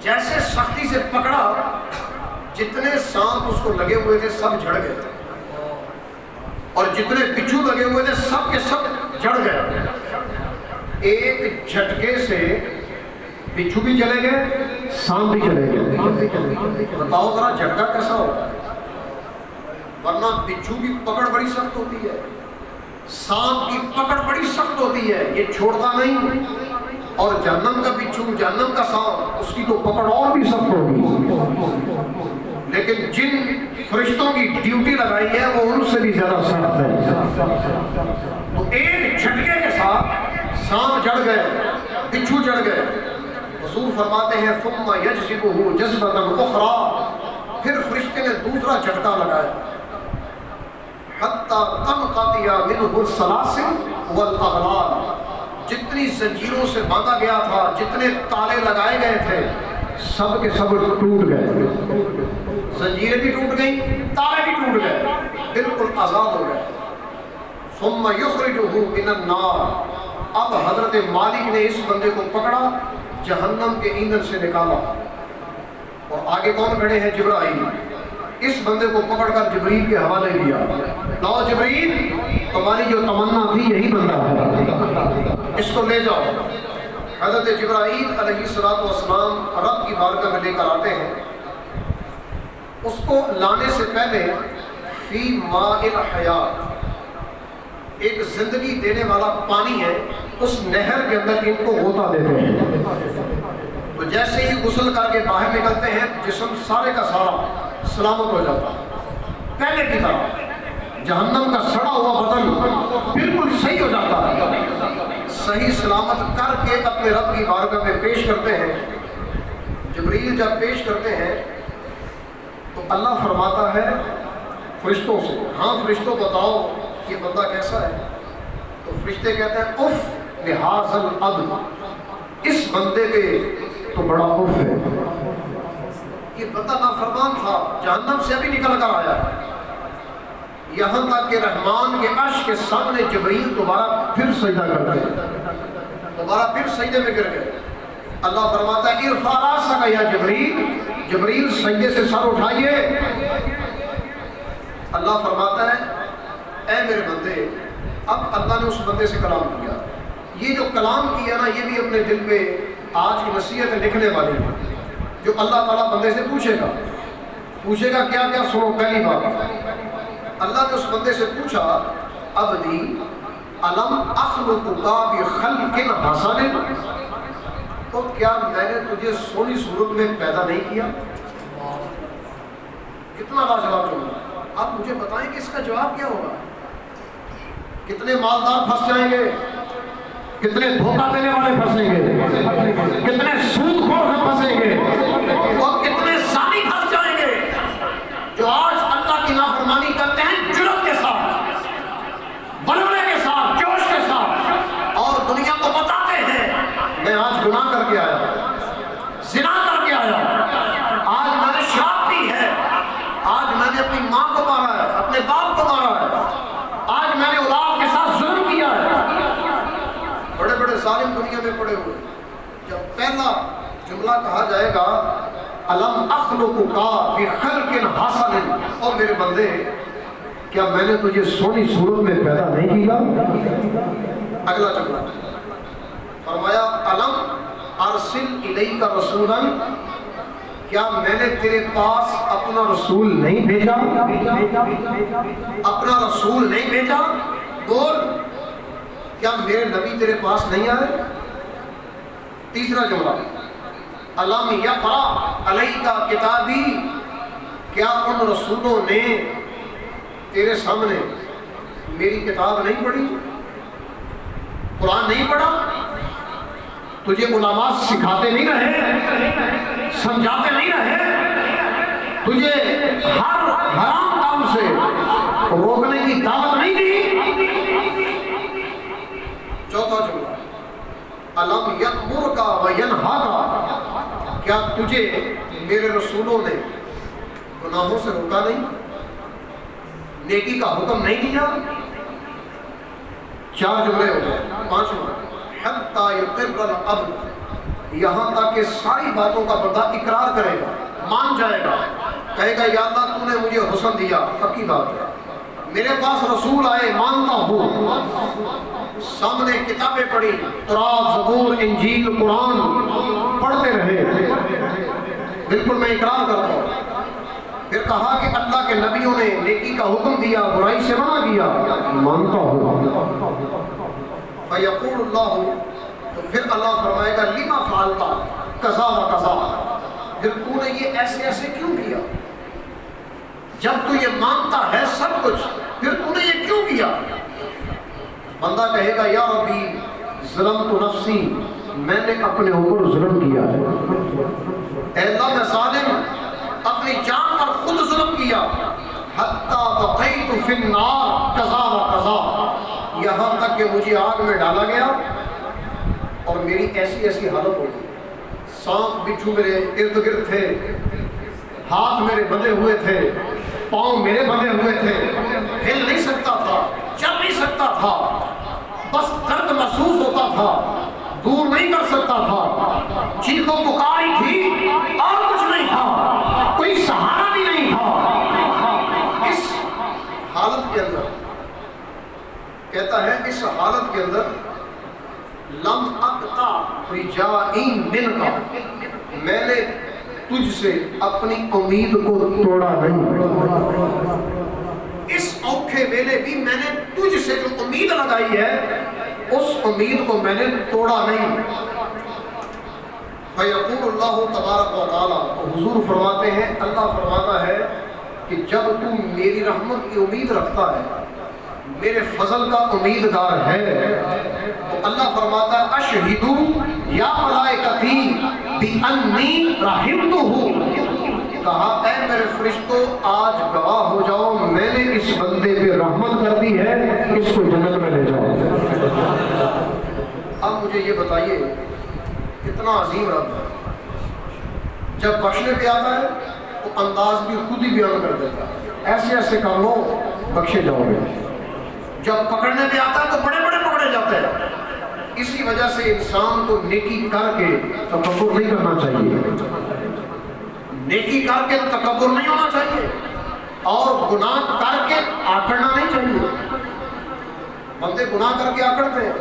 جیسے سختی سے پکڑا جتنے سانپ اس کو لگے ہوئے تھے سب جھڑ گئے، اور جتنے بچھو لگے ہوئے تھے سب کے سب جھڑ گئے۔ ایک جھٹکے سے بچھو بھی چلے گئے، سانپ بھی چلے گئے۔ بتاؤ ذرا جھٹکا کیسا ہوگا؟ ورنہ بچھو کی پکڑ بڑی سخت ہوتی ہے، سانپ کی پکڑ بڑی سخت ہوتی ہے، یہ چھوڑتا نہیں، اور جہنم کا بچھو، جہنم کا سانپ، اس کی تو پکڑ اور بھی سخت ہوگی۔ لیکن جن فرشتوں کی ڈیوٹی لگائی ہے وہ ان سے بھی زیادہ سخت ہے۔ تو ایک جھٹکے کے ساتھ سانپ جڑ گئے، بچھو جڑ گئے۔ حضور فرماتے ہیں ثم یجذبہ جذبۃ اخری، پھر فرشتے نے دوسرا جھٹکا لگایا۔ حتی تنقطع منہ السلاسل والاغلال، جتنی زنجیروں سے باندھا گیا تھا، جتنے تالے لگائے گئے تھے، سب کے سب ٹوٹ گئے، زنجیریں بھی ٹوٹ گئیں، تالے بھی ٹوٹ گئے، بالکل آزاد ہو گئے۔ ثم یخرجہ من النار، اب حضرت مالک نے اس بندے کو پکڑا، جہنم کے ایندھن سے نکالا، اور آگے کون کھڑے ہیں؟ جبرائیل۔ اس بندے کو پکڑ کر جبریل کے حوالے کیا، لاؤ جبریل، تمہاری جو تمنا تھی یہی بندہ ہے، اس کو لے جاؤ۔ حضرت جبرائیل علیہ السلام رب کی بارگاہ میں لے کر آتے ہیں۔ اس کو لانے سے پہلے فی ماء الحیات، ایک زندگی دینے والا پانی ہے، اس نہر کے اندر ان کو غوطہ دیتے ہیں، تو جیسے ہی غسل کر کے باہر نکلتے ہیں جسم سارے کا سارا سلامت ہو جاتا ہے، پہلے کی طرح جہنم کا سڑا ہوا بدن بالکل صحیح ہو جاتا ہے، صحیح سلامت کر کے اپنے رب کی بارگاہ میں پیش کرتے ہیں۔ جبریل جب پیش کرتے ہیں تو اللہ فرماتا ہے فرشتوں سے، ہاں فرشتوں بتاؤ یہ بندہ کیسا ہے؟ تو فرشتے کہتے ہیں اف لہذا العبد، اس بندے پہ تو بڑا اف ہے، یہ بندہ نافرمان تھا، جہنم سے ابھی نکل کر آیا ہے۔ یہاں تک کہ رحمان کے عرش کے سامنے جبریل دوبارہ پھر سجدہ کرتے ہیں، دوبارہ پھر سجدے میں گر گئے۔ اللہ فرماتا ہے ارفع راسک یا جبریل، جبریل سجدے سے سر اٹھائیے۔ اللہ فرماتا ہے اے میرے بندے، اب اللہ نے اس بندے سے کلام کیا، یہ جو کلام کیا نا یہ بھی اپنے دل پہ آج کی نصیحت لکھنے والی ہے، جو اللہ تعالیٰ بندے سے پوچھے گا کیا کیا؟ سنو، پہلی بات اللہ نے اس بندے سے پوچھا عبدی الم اخلقک بخلق حسن، تو کیا میں نے تجھے سونی صورت میں پیدا نہیں کیا؟ کتنا لاجواب جملہ۔ اب مجھے بتائیں کہ اس کا جواب کیا ہوگا؟ کتنے مالدار پھنس جائیں گے، کتنے دھوکہ دینے والے پھنسیں گے، کتنے سود خور پھنسیں گے، اور کتنے زانی پھنس جائیں گے جو آج اللہ کی نافرمانی کرتے ہیں جرأت کے ساتھ، بلوے کے ساتھ، جوش کے ساتھ، اور دنیا کو بتاتے ہیں میں آج گناہ کر کے آیا، زنا کر کے آیا، آج میں نے شراب پی ہے، آج میں نے اپنی ماں کو مارا ہے، اپنے باپ کو مارا ہے، آج میں نے اولاد کے ساتھ ظلم کیا ہے۔ بڑے بڑے ظالم دنیا میں پڑے ہوئے، جب پہلا جملہ کہا جائے گا الم اخلقک بخلق حسن، اور میرے بندے کیا میں نے تجھے سونی صورت میں پیدا نہیں کیا؟ اگلا جملہ فرمایا الم ارسل الیک رسولا، کیا میں نے تیرے پاس اپنا رسول نہیں بھیجا؟ اپنا رسول نہیں بھیجا؟ بول، کیا میرے نبی تیرے پاس نہیں آئے؟ تیسرا جملہ الم یقرأ علیک کتابی، کیا ان رسولوں نے تیرے سامنے میری کتاب نہیں پڑھی، قرآن نہیں پڑھا؟ تجھے علماء سکھاتے نہیں رہے، سمجھاتے نہیں رہے، تجھے ہر حرام کام سے روکنے کی دعوت نہیں دی؟ چوتھا جملہ الم یأمرک وینہاک، کیا تجھے میرے رسولوں نے گناہوں سے روکا نہیں، نیکی کا حکم نہیں دیا؟ چار جملے ہو گئے۔ پانچواں حتی یقر العبد، یہاں تک کہ ساری باتوں کا بندہ اقرار کرے گا، مان جائے گا، کہے گا یا اللہ تو نے مجھے حسن دیا، پکی بات ہے، میرے پاس رسول آئے مانتا ہوں، سامنے کتابیں پڑھی، تورات، زبور، انجیل، قرآن پڑھتے رہے، بالکل میں اقرار کرتا ہوں۔ پھر کہا کہ اللہ کے نبیوں نے نیکی کا حکم دیا، برائی سے منع کیا، مانتا ہوں۔ فیقول اللہ، تو پھر اللہ فرمائے گا لما فعلتا کذا و کذا، پھر تو نے یہ ایسے ایسے کیوں کیا؟ جب تو یہ مانتا ہے سب کچھ، پھر تو نے یہ کیوں کیا؟ بندہ کہے گا یا ربی ظلمت نفسی، میں نے اپنے اوپر ظلم کیا ہے، اے اللہ میں ظالم، اپنی جان پر خود ظلم کیا، حتی بقیت فی النار قضا و قضا، یہاں تک کہ مجھے آگ میں ڈالا گیا اور میری ایسی ایسی حالت ہو گئی، سانپ بچھو میرے ارد گرد تھے، ہاتھ میرے بندھے ہوئے تھے، پاؤں میرے بندھے ہوئے تھے، ہل نہیں سکتا تھا، چل نہیں سکتا تھا، بس درد محسوس ہوتا تھا، دور نہیں کر سکتا تھا، چیخوں پکاری تھی اور کچھ نہیں تھا، کوئی سہارا بھی نہیں تھا۔ اس حالت کے اندر کہتا ہے، اس حالت کے اندر لم اقطع رجائی منک، میں نے تجھ سے اپنی امید کو توڑا نہیں، اس اوکھے ویلے بھی میں نے تجھ سے جو امید لگائی ہے اس امید کو میں نے توڑا نہیں۔ فیقول اللہ تبارک و تعالیٰ، حضور فرماتے ہیں، اللہ فرماتا ہے کہ جب تم میری رحمت کی امید رکھتا ہے، میرے فضل کا امیدگار ہے، تو اللہ فرماتا ہے اشہدو یا ملائکتی بِأَنِّي رَحِمْتُهُ، کہا اے میرے فرشتوں آج گواہ ہو جاؤ میں نے اس بندے پہ رحمت کر دی ہے، اس کو جنت میں لے جاؤ۔ اب مجھے یہ بتائیے کتنا عظیم رب ہے، جب بخشنے پہ آتا ہے تو انداز بھی خود ہی بیان کر دیتا ہے، ایسے ایسے کر لو بخشے جاؤ گے، جب پکڑنے پہ آتا ہے تو بڑے بڑے پکڑے جاتے ہیں۔ اسی وجہ سے انسان کو نیکی کر کے تکبر نہیں کرنا چاہیے، نیکی کر کے تکبر نہیں ہونا چاہیے، اور گناہ کر کے آکڑنا نہیں چاہیے۔ بندے گناہ کر کے آکڑتے ہیں،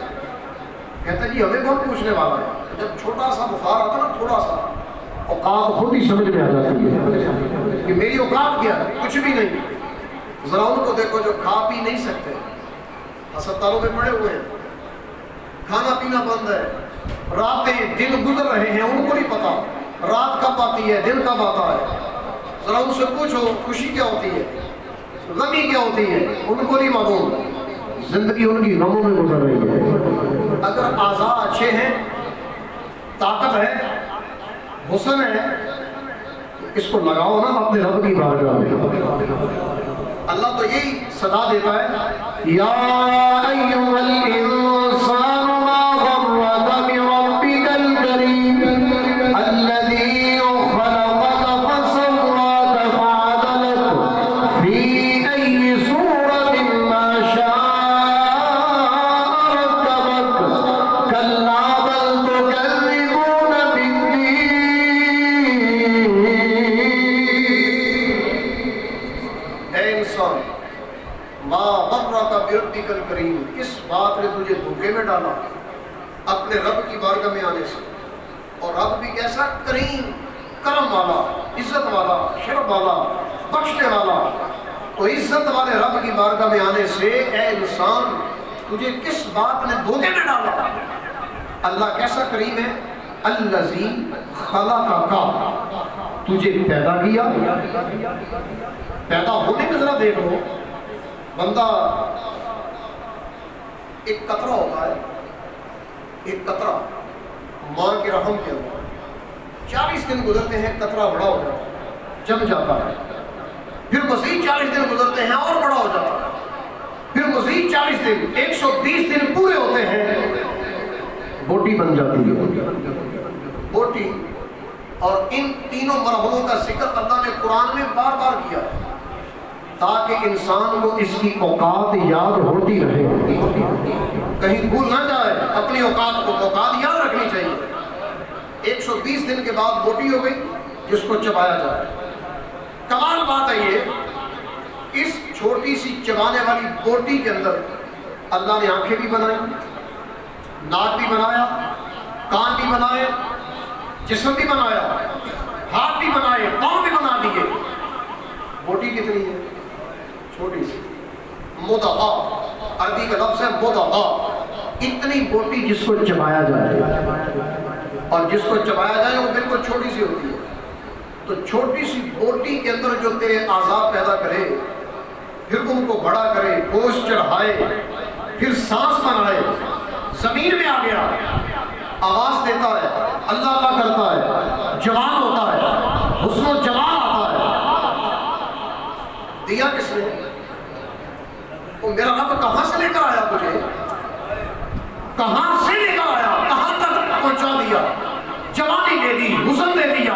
کہتے ہیں جی ہمیں کون پوچھنے والا ہے، جب چھوٹا سا بخار آتا نا، تھوڑا سا اوقات خود ہی سمجھ میں آ جاتی ہے کہ میری اوقات کیا ہے، کچھ بھی نہیں۔ ذرا ان کو دیکھو جو کھا پی نہیں سکتے، ہسپتالوں میں پڑے ہوئے ہیں، کھانا پینا بند ہے، راتیں دن گزر رہے ہیں، ان کو نہیں پتا رات کب آتی ہے دن کب آتا ہے۔ ذرا ان سے پوچھو خوشی کیا ہوتی ہے، غمی کیا ہوتی ہے، ان کو نہیں معلوم، زندگی ان کی غموں میں گزر رہی ہے۔ اگر اعضاء اچھے ہیں، طاقت ہے، حسن ہے، اس کو لگاؤ نا اپنے رب کی بارگاہ میں۔ اللہ تو یہی صدا دیتا ہے، یا ایھا الانسان ما غرک بربک الکریم الذی خلقک فسواک فعدلک فی ای صورۃ ما شاء رکبک کلا بل تکذبون بالدین۔ اے انسان، ما غرک بربک الکریم، کس بات نے تجھے دھوکے میں ڈالا اپنے رب کی بارگاہ میں آنے سے؟ اور رب بھی کیسا کریم، کرم والا، عزت والا، شرف والا، بخشنے والا۔ تو عزت والے رب کی بارگاہ میں آنے سے اے انسان تجھے کس بات نے دھوکے میں ڈالا؟ اللہ کیسا کریم ہے، الذی خلقک، تجھے پیدا کیا۔ پیدا ہونے میں ذرا دیکھ لو، بندہ ایک قطرہ ہوتا ہے، ایک قطرہ ماں کے رحم کے اندر 40 دن گزرتے ہیں، قطرہ بڑا ہو جاتا ہے، جم جاتا ہے، پھر مزید 40 دن گزرتے ہیں اور بڑا ہو جاتا ہے، پھر مزید 40 دن، 120 دن پورے ہوتے ہیں، بوٹی بن جاتی ہے، بوٹی۔ اور ان تینوں مرحلوں کا ذکر اللہ نے قرآن میں بار بار کیا ہے تاکہ انسان کو اس کی اوقات یاد ہوتی رہے، کہیں بھول نہ جائے اپنی اوقات کو، اوقات یاد رکھنی چاہیے۔ 120 دن کے بعد بوٹی ہو گئی جس کو چبایا جائے۔ کمال بات ہے یہ، اس چھوٹی سی چبانے والی بوٹی کے اندر اللہ نے آنکھیں بھی بنائی، ناک بھی بنایا، کان بھی بنائے، جسم بھی بنایا، ہاتھ بھی بنائے، پاؤں بھی بنا دیے۔ بوٹی کتنی ہے؟ چھوٹی سی، مضغہ، عربی کا لفظ ہے مضغہ، اتنی بوٹی جس کو چبایا جائے، اور جس کو چبایا جائے وہ بالکل چھوٹی سی ہوتی ہے۔ تو چھوٹی سی بوٹی کے اندر جو تیرے اعضاء پیدا کرے، پھر ان کو بڑا کرے، گوشت چڑھائے، پھر سانس بنائے، زمین میں آ گیا، آواز دیتا ہے، اللہ اللہ کرتا ہے، جوان ہوتا ہے، حسن و جمال آتا ہے۔ دیا کس کہاں سے لے کر آیا تجھے؟ کہاں سے لے کر آیا؟ کہاں تک پہنچا دیا؟ جوانی دے دی، حسن دے دیا،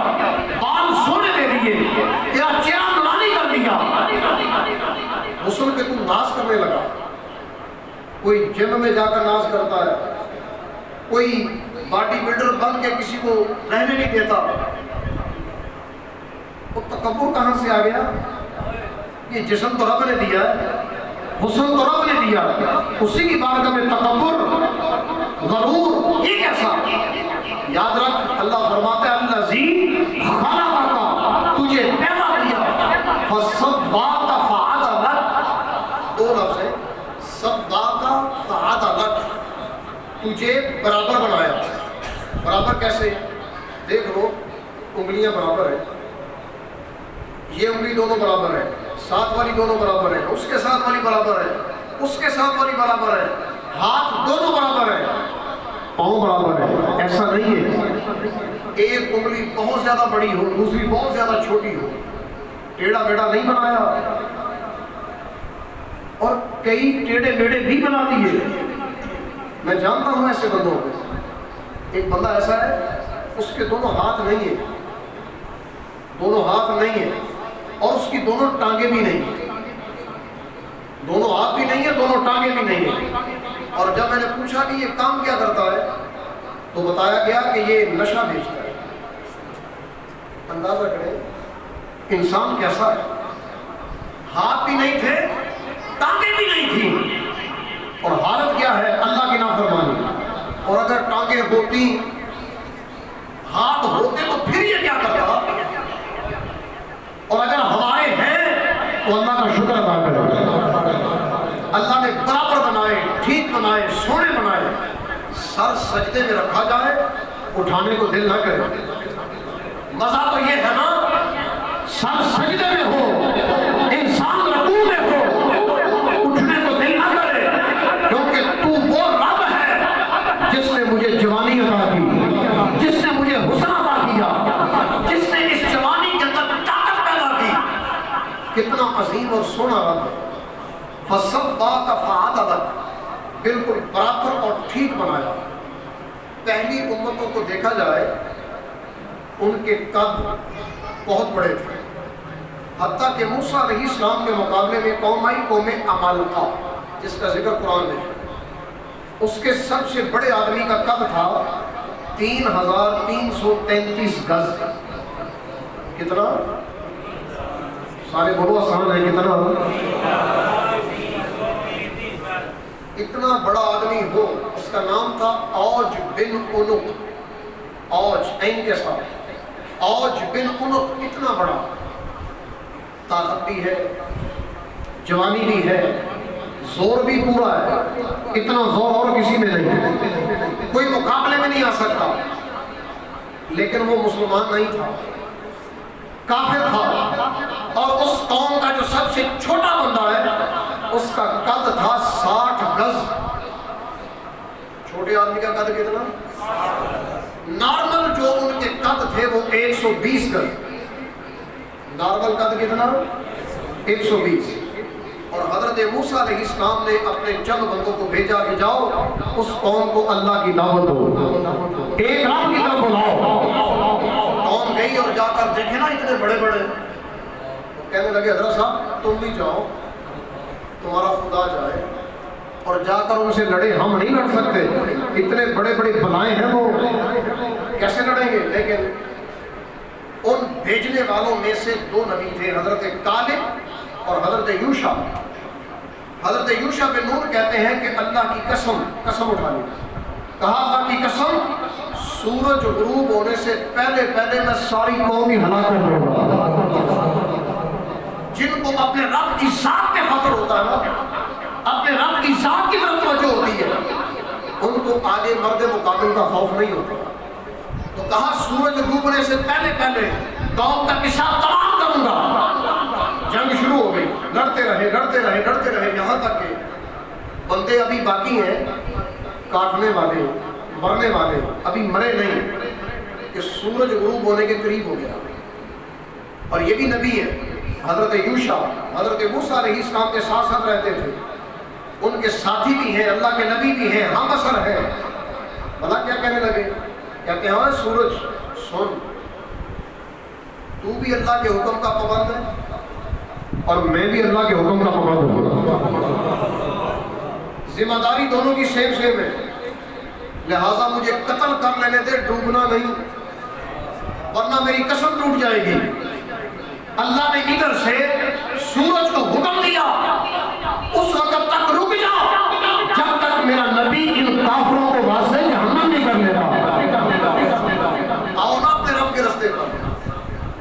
بال سونے دے دیے، تیرا چہرہ نورانی کر دیا، حسن پہ تم ناز کرنے لگا۔ کوئی جم میں جا کر ناز کرتا ہے، کوئی باڈی بلڈر بن کے کسی کو رہنے نہیں دیتا۔ وہ تکبر کہاں سے آ گیا؟ یہ جسم تو رب نے دیا ہے، حسن تو رب نے دیا، اسی کی بارگاہ میں تکبر، غرور، یہ کیسا؟ یاد رکھ، اللہ فرماتا ہے الذی خلقک، تجھے پیدا کیا، فسواک فعدلک، دو لفظ ہیں، سواک فعدلک، تجھے برابر بنایا۔ برابر کیسے؟ دیکھ لو، انگلیاں برابر ہیں، یہ انگلی دونوں برابر ہے، ساتھ والی دونوں برابر ہے، اس کے ساتھ والی برابر ہے، اس کے ساتھ والی برابر ہے، ہاتھ دونوں برابر ہے، پاؤں برابر ہے۔ ایسا نہیں ہے ایک انگلی بہت زیادہ بڑی ہو، دوسری بہت زیادہ چھوٹی ہو، ٹیڑھا میڑھا نہیں بنایا، اور کئی ٹیڑھے میڑھے بھی بنا دیے۔ میں جانتا ہوں ایسے بندوں کو، ایک بندہ ایسا ہے اس کے دونوں ہاتھ نہیں ہیں، دونوں ہاتھ نہیں ہیں، اور اس کی دونوں ٹانگیں بھی نہیں ہیں، دونوں ہاتھ بھی نہیں ہیں، دونوں ٹانگیں بھی نہیں ہیں۔ اور جب میں نے پوچھا کہ یہ کام کیا کرتا ہے تو بتایا گیا کہ یہ نشہ بیچتا ہے۔ اندازہ کریں انسان کیسا ہے، ہاتھ بھی نہیں تھے، ٹانگیں بھی نہیں تھیں، اور حالت کیا ہے؟ اللہ کی نافرمانی۔ اور اگر ٹانگیں ہوتی، ہاتھ ہوتے تو پھر یہ کیا کرتا؟ اور اگر ہمارے ہیں تو اللہ کا شکر ادا کریں۔ اللہ نے برابر بنائے، ٹھیک بنائے، سونے بنائے، سر سجدے میں رکھا جائے، اٹھانے کو دل نہ کرے۔ مزہ تو یہ ہے نا، سر سجدے میں ہو، انسان رکوع میں ہو، اٹھنے کو دل نہ کرے، کیونکہ تو وہ رب ہے جس نے مجھے جوانی عطا کی، جس نے مجھے حسن عطا کیا، جس نے اس جوانی کے اندر طاقت پیدا کی۔ کتنا عظیم اور سونا رب ہے۔ فسواک فعدلک، بالکل برابر اور ٹھیک بنایا۔ پہلی امتوں کو دیکھا جائے ان کے قد بہت بڑے تھے، حتیٰ کہ موسیٰ علیہ السلام کے مقابلے میں قوم آئی، قوم عمالقہ، جس کا ذکر قرآن میں ہے۔ اس کے سب سے بڑے آدمی کا قد تھا 3333 گز۔ کتنا؟ سارے بولو آسان ہے، کتنا؟ اتنا بڑا آدمی ہو، اس کا نام تھا اوج بن عنق، اوج عین کے ساتھ، اوج بن عنق، اتنا بڑا، طاقت بھی ہے، جوانی بھی ہے، زور بھی پورا ہے، اتنا زور اور کسی میں نہیں، کوئی مقابلے میں نہیں آ سکتا۔ لیکن وہ مسلمان نہیں تھا، کافر تھا، اور اس قوم کا جو سب سے چھوٹا بندہ ہے اس کا قد تھا 60 گز۔ چھوٹے آدمی کا قد کتنا؟ نارمل جو ان کے قد تھے وہ 120 گز، نارمل قد کتنا؟ 120۔ اور حضرت موسیٰ علیہ السلام نے اپنے چند بندوں کو بھیجا کہ جاؤ اس قوم کو اللہ کی دعوت دو، ایک رب کی طرف بلاؤ۔ قوم گئی اور جا کر دیکھے نا اتنے بڑے بڑے، کہنے لگے حضرت صاحب تم بھی جاؤ، تمہارا خدا جائے اور جا کر ان سے لڑے، ہم نہیں لڑ سکتے، اتنے بڑے بڑے بلائیں ہیں، وہ کیسے لڑیں گے؟ لیکن ان بھیجنے والوں میں سے دو نبی تھے، حضرت کالب اور حضرت یوشع۔ حضرت یوشع بن نون کہتے ہیں کہ اللہ کی قسم اٹھا لی، کہا اللہ کی قسم سورج غروب ہونے سے پہلے میں ساری قوم ہی ہلاک کر دوں گا۔ جن کو اپنے رب کی ذات پہ فخر ہوتا ہے نا، اپنے رب کی ذات کی طرف توجہ ہوتی ہے، ان کو آگے مرد مقابل کا خوف نہیں ہوتا۔ تو کہا سورج ڈوبنے سے پہلے قوم کا حساب تمام کروں گا۔ جنگ شروع ہو گئی، لڑتے رہے، یہاں تک کہ بندے ابھی باقی ہیں، کاٹنے والے، مرنے والے، ابھی مرے نہیں، کہ سورج غروب ہونے کے قریب ہو گیا۔ اور یہ بھی نبی ہے، حضرت یوشع، حضرت موسیٰ علیہ السلام کے ساتھ رہتے تھے۔ ان کے ساتھی بھی ہیں، اللہ کے نبی بھی ہیں، ہم اثر ہیں. بھلا کیا کہنے لگے؟ کہتے ہیں سورج سن، تو بھی اللہ کے حکم کا پابند ہے اور میں بھی اللہ کے حکم کا پابند ہوں. ذمہ داری دونوں کی سیم سیم ہے، لہٰذا مجھے قتل کر لینے دے، ڈوبنا نہیں، ورنہ میری قسم ٹوٹ جائے گی. اللہ نے ادھر سے سورج کو حکم دیا اس وقت تک رک جا جب تک میرا نبی ان کافروں کو واضح جہنم نہیں کر لیتا. آؤ نا اپنے رب کے رستے پر.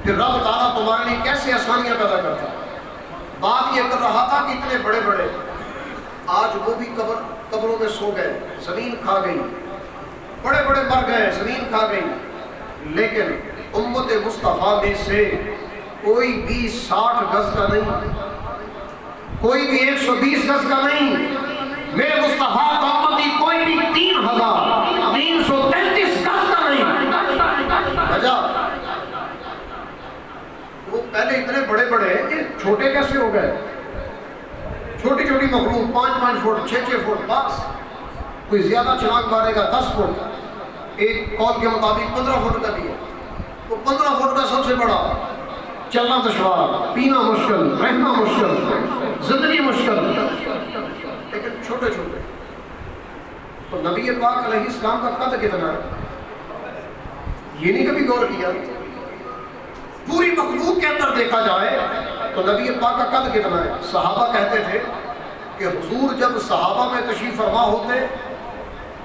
پھر رب تعالیٰ تمہارے لیے کیسے آسانیاں پیدا کرتا ہے. بات یہ کر رہا تھا کہ اتنے بڑے بڑے آج وہ بھی قبروں میں سو گئے، زمین کھا گئی، بڑے بڑے مر گئے، زمین کھا گئی، لیکن امت مصطفیٰ میں سے کوئی بھی 60 گز کا نہیں، کوئی بھی 120 گز کا نہیں. میرے مصطفیٰ کا امتی کوئی بھی 3333 گز کا نہیں. وجہ وہ پہلے اتنے بڑے بڑے یہ چھوٹے کیسے ہو گئے؟ چھوٹی چھوٹی مخلوق 5-5 فٹ 6-6 فٹ، بس کوئی زیادہ چھلانگ مارے گا 10 فٹ، ایک قول کے مطابق 15 فٹ کا بھی ہے. وہ 15 فٹ کا سب سے بڑا، چلنا دشوار، پینا مشکل، رہنا مشکل، زندگی مشکل، لیکن چھوٹے چھوٹے. تو نبی پاک علیہ السلام کا قد کتنا ہے یہ نہیں کبھی غور کیا؟ پوری مخلوق کے اندر دیکھا جائے تو نبی پاک کا قد کتنا ہے؟ صحابہ کہتے تھے کہ حضور جب صحابہ میں تشریف فرما ہوتے،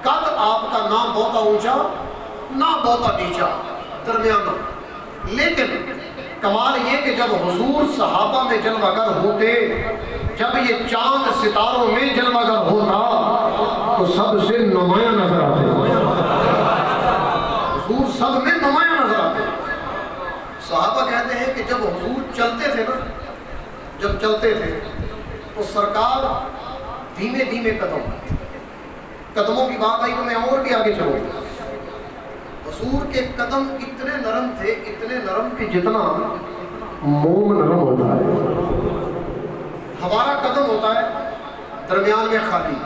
قد آپ کا نہ بہتا اونچا نہ بہتا نیچا، درمیانہ. لیکن کمال یہ کہ جب حضور صحابہ میں جلوہ گر ہوتے، جب یہ چاند ستاروں میں جلوہ گر ہوتا تو سب سے نمایاں نظر آتے. حضور سب میں نمایاں نظر آتے. صحابہ کہتے ہیں کہ جب حضور چلتے تھے نا، جب چلتے تھے تو سرکار دھیمے دھیمے قدموں کی بات آئی تو میں اور بھی آگے چلوں. حضور کے قدم اتنے نرم تھے، اتنے نرم کہ جتنا موم نرم ہوتا ہے. ہمارا قدم ہوتا ہے درمیان میں خالی،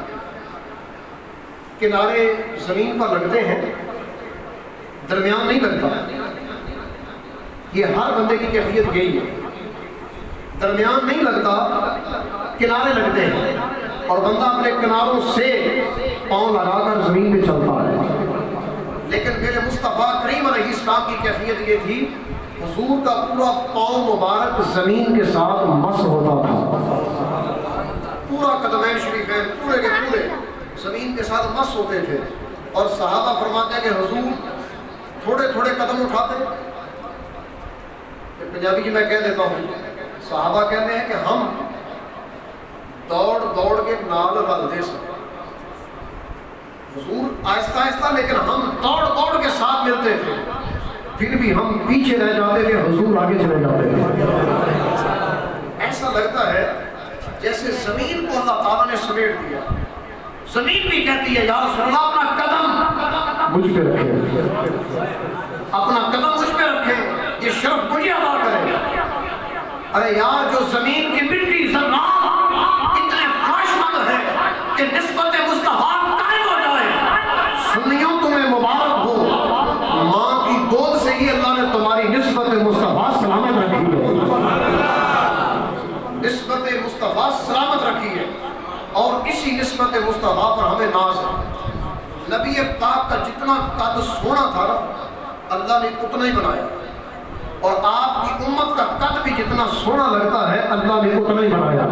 کنارے زمین پر لگتے ہیں، درمیان نہیں لگتا. یہ ہر بندے کی کیفیت یہی ہے، درمیان نہیں لگتا، کنارے لگتے ہیں اور بندہ اپنے کناروں سے پاؤں لگا کر زمین پہ چلتا ہے. لیکن میرے مصطفیٰ کریم علیہ السلام کی کیفیت یہ تھی، حضور کا پورا پاؤں مبارک زمین کے ساتھ مس ہوتا تھا. پورا قدمین شریفین پورے کے پورے زمین کے ساتھ مس ہوتے تھے. اور صحابہ فرماتے ہیں کہ حضور تھوڑے تھوڑے قدم اٹھاتے. پنجابی میں کہہ دیتا ہوں، صحابہ کہتے ہیں کہ ہم دوڑ دوڑ کے نال رل دے سکتے. حضور آہستہ آہستہ لیکن ہم دوڑ دوڑ کے ساتھ ملتے تھے، پھر بھی ہم پیچھے رہ جاتے تھے، حضور آگے چلے جاتے تھے. ایسا لگتا ہے جیسے زمین کو اللہ تعالیٰ نے سمیٹ دیا. زمین بھی کہتی ہے یا رسول اللہ اپنا قدم مجھ پہ رکھے، اپنا قدم مجھ پہ رکھے، یہ شرف مجھے ادا کرے. ارے یار جو زمین کی مٹی ذرات اتنے خواہش مند ہے کہ نسبت مصطفیٰ قائم ہو جائے. سنیوں تمہیں مبارک ہو، ماں کی گود سے ہی اللہ نے تمہاری نسبت مصطفیٰ سلامت رکھی ہے. نسبت مصطفیٰ سلامت رکھی ہے اور اسی نسبت مصطفیٰ پر ہمیں ناز ہے. نبی پاک کا جتنا قد سونا تھا اللہ نے اتنا ہی بنایا، اور آپ کی امت کا قد بھی جتنا سونا لگتا ہے اللہ نے اتنا ہی بنایا.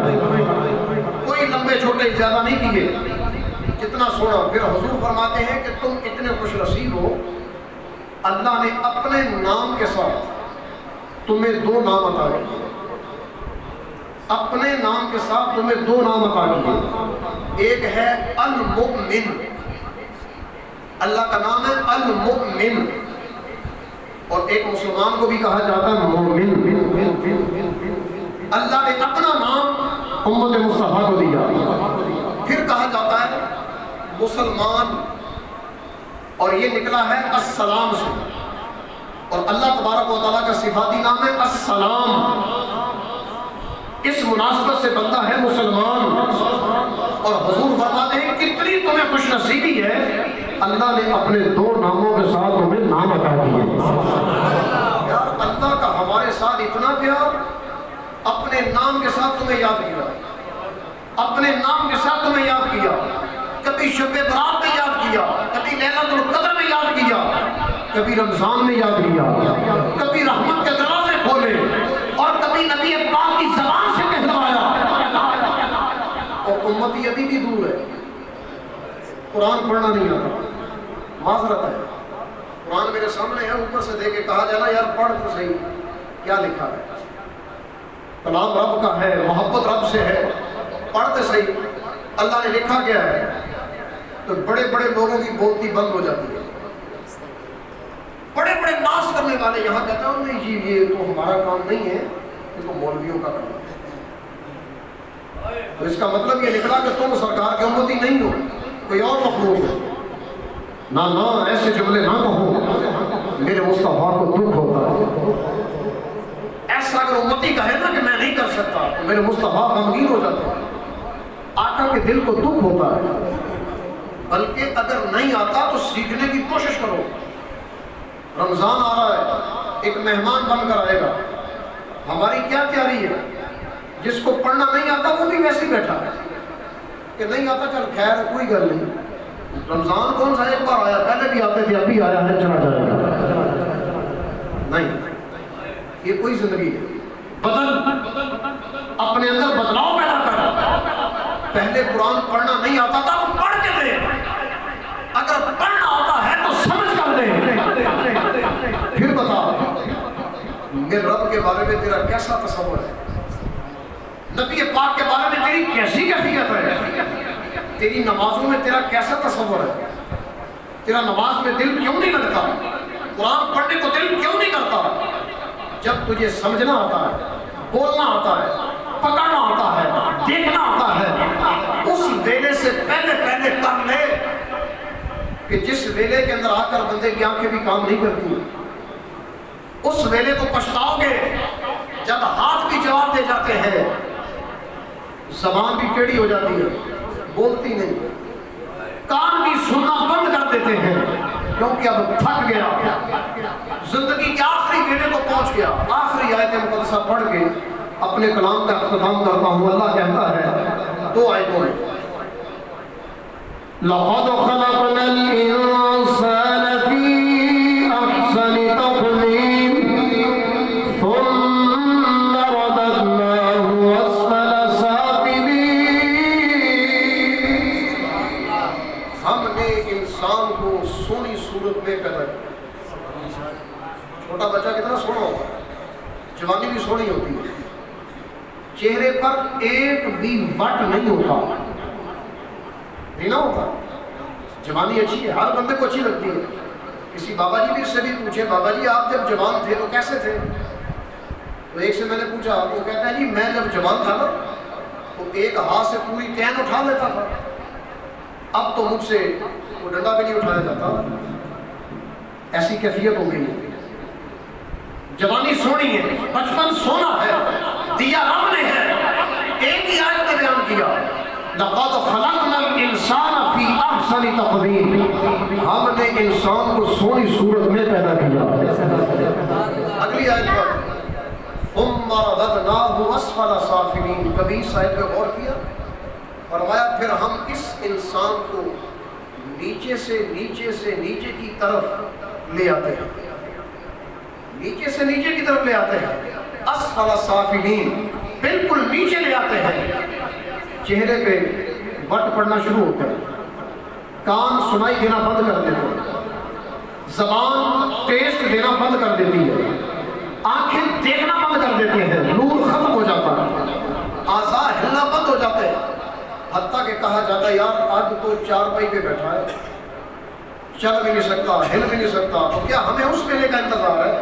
کوئی لمبے چھوٹے زیادہ نہیں کیے، جتنا سونا. پھر حضور فرماتے ہیں کہ تم اتنے خوش نصیب ہو، اللہ نے اپنے نام کے ساتھ تمہیں 2 نام عطا کیے. اپنے نام کے ساتھ تمہیں 2 نام عطا کیے. ایک ہے المؤمن، اللہ کا نام ہے المؤمن، اور ایک مسلمان کو بھی کہا جاتا ہے مومن. اللہ نے اپنا نام امت مصطفیٰ کو دیا. پھر کہا جاتا ہے مسلمان، اور یہ نکلا ہے السلام سے، اور اللہ تبارک و تعالیٰ کا صفاتی نام ہے السلام. اس مناسبت سے بندہ ہے مسلمان، اور حضور فرماتے ہیں کتنی تمہیں خوش نصیبی ہے، اللہ نے اپنے دو ناموں کے ساتھ تمہیں نام عطا کیے۔ یار اللہ کا ہمارے ساتھ اتنا پیار، اپنے نام کے ساتھ تمہیں یاد کیا، اپنے نام کے ساتھ تمہیں یاد کیا، کبھی شب برات میں یاد کیا، کبھی لیلۃ القدر میں یاد کیا، کبھی رمضان میں یاد کیا، کبھی رحمت کے دروازے کھولے، اور کبھی نبی پاک کی زبان سے کہلوایا۔ اور امتی ابھی بھی دور ہے، قرآن پڑھنا نہیں آتا، معذرت ہے، قرآن میرے سامنے ہے، اوپر سے دے کے کہا جانا یار پڑھ تو صحیح کیا لکھا ہے، کلام رب کا ہے، محبت رب سے ہے، پڑھتے صحیح اللہ نے لکھا کیا ہے۔ تو بڑے بڑے لوگوں کی بولتی بند ہو جاتی ہے، بڑے بڑے ناز کرنے والے یہاں کہتے ہیں نہیں جی یہ تو ہمارا کام نہیں ہے، یہ تو مولویوں کا کام ہے۔ تو اس کا مطلب یہ نکلا کہ تم سرکار کی امتی نہیں ہو، کوئی اور مخلوق ہے۔ نہ ایسے جملے نہ کہو، میرے مصطفیٰ کو دکھ ہوتا ہے۔ ایسا اگر امتی کہے نا کہ میں نہیں کر سکتا تو میرے مصطفیٰ غمگین ہو جاتے ہیں، آقا کے دل کو دکھ ہوتا ہے۔ بلکہ اگر نہیں آتا تو سیکھنے کی کوشش کرو۔ رمضان آ رہا ہے، ایک مہمان بن کر آئے گا، ہماری کیا تیاری ہے؟ جس کو پڑھنا نہیں آتا وہ بھی ویسے ہی بیٹھا ہے کہ نہیں آتا، چل خیر کوئی گل نہیں، رمضان کون سا ایک بار آیا، پہلے بھی آتے تھے ابھی آیا ہے چلا جائے گا۔ نہیں، یہ کوئی زندگی ہے۔ بدل، اپنے اندر بدلاؤ پیدا کر۔ پہلے قرآن پڑھنا نہیں آتا تھا تو پڑھ کے دے، اگر پڑھنا آتا ہے تو سمجھ کر دے، پھر بتا میرے رب کے بارے میں تیرا کیسا تصور ہے، نبی پاک کے بارے میں تیری کیسی کیفیت ہے، تیری نمازوں میں تیرا کیسا تصور ہے، تیرا نماز میں دل کیوں نہیں لگتا، قرآن پڑھنے کو دل کیوں نہیں کرتا؟ جب تجھے سمجھنا آتا ہے، بولنا آتا ہے، پکڑنا آتا ہے، دیکھنا آتا ہے، اس ویلے سے پہلے کر لے کہ جس ویلے کے اندر آ کر بندے کی آنکھیں بھی کام نہیں کرتی، اس ویلے کو پچھتاؤ گے جب ہاتھ بھی جواب دے جاتے ہیں، زبان بھی ٹیڑھی ہو جاتی ہے، بولتی نہیں، کان بھی سننا بند کر دیتے ہیں کیونکہ اب تھک گیا، زندگی کے آخری ویلے کو پہنچ گیا۔ آخری آیت مقدسہ پڑھ کے اپنے کلام کا اختتام کرتا ہوں۔ اللہ کہتا ہے دو آیتوں میں، لَقَدْ خَلَقْنَا الْإِنسَانَ فِي أَحْسَنِ تَقْوِيمٍ ثُمَّ رَدَدْنَاهُ أَسْفَلَ سَافِلِينَ۔ ہم نے انسان کو سونی صورت میں پیدا کیا۔ چھوٹا بچہ کتنا سونا ہوتا ہے، جوانی بھی سونی ہوتی ہے، چہرے پر ایک بھی وٹ نہیں ہوتا، نہیں نہ ہوتا، جوانی اچھی ہے، ہر بندے کو اچھی لگتی ہے۔ کسی بابا جی بھی اس سے بھی پوچھے، بابا جی آپ جب جوان تھے تو کیسے تھے؟ تو ایک سے میں نے پوچھا، وہ کہتا ہے جی میں جب جوان تھا نا تو ایک ہاتھ سے پوری کین اٹھا لیتا تھا، اب تو مجھ سے وہ ڈنڈا بھی نہیں اٹھایا جاتا، ایسی کیفیت ہو گئی ہے۔ جوانی سونی ہے، بچپن سونا ہے، دیا رب نے ہے۔ ایک ہی آیت میں بیان کیا، لَقَدْ خَلَقْنَا الْإِنسَانَ فِي أَحْسَنِ تَقْوِيمٍ، ہم نے انسان کو سونی صورت میں پیدا کیا۔ اگلی آیت پر ثُمَّ رَدَدْنَاهُ أَسْفَلَ سَافِلِينَ، کبھی اس آیت پہ غور کیا؟ فرمایا پھر ہم اس انسان کو نیچے سے نیچے کی طرف لے آتے ہیں، نیچے سے نیچے کی طرف لے آتے ہیں، اسفل سافلین، بالکل نیچے لے آتے ہیں۔ چہرے پہ وٹ پڑنا شروع ہوتا ہے، کان سنائی دینا بند کر دیتے ہیں، زبان ٹیسٹ دینا بند کر دیتی ہے، آنکھیں دیکھنا بند کر دیتے ہیں، نور ختم ہو جاتا ہے، اعضاء ہلنا بند ہو جاتے ہیں، حتیٰ کہ کہا جاتا ہے یار آج تو چارپائی پہ بیٹھا ہے، چل بھی نہیں سکتا، ہل بھی نہیں سکتا۔ تو کیا ہمیں اس ویلے کا انتظار ہے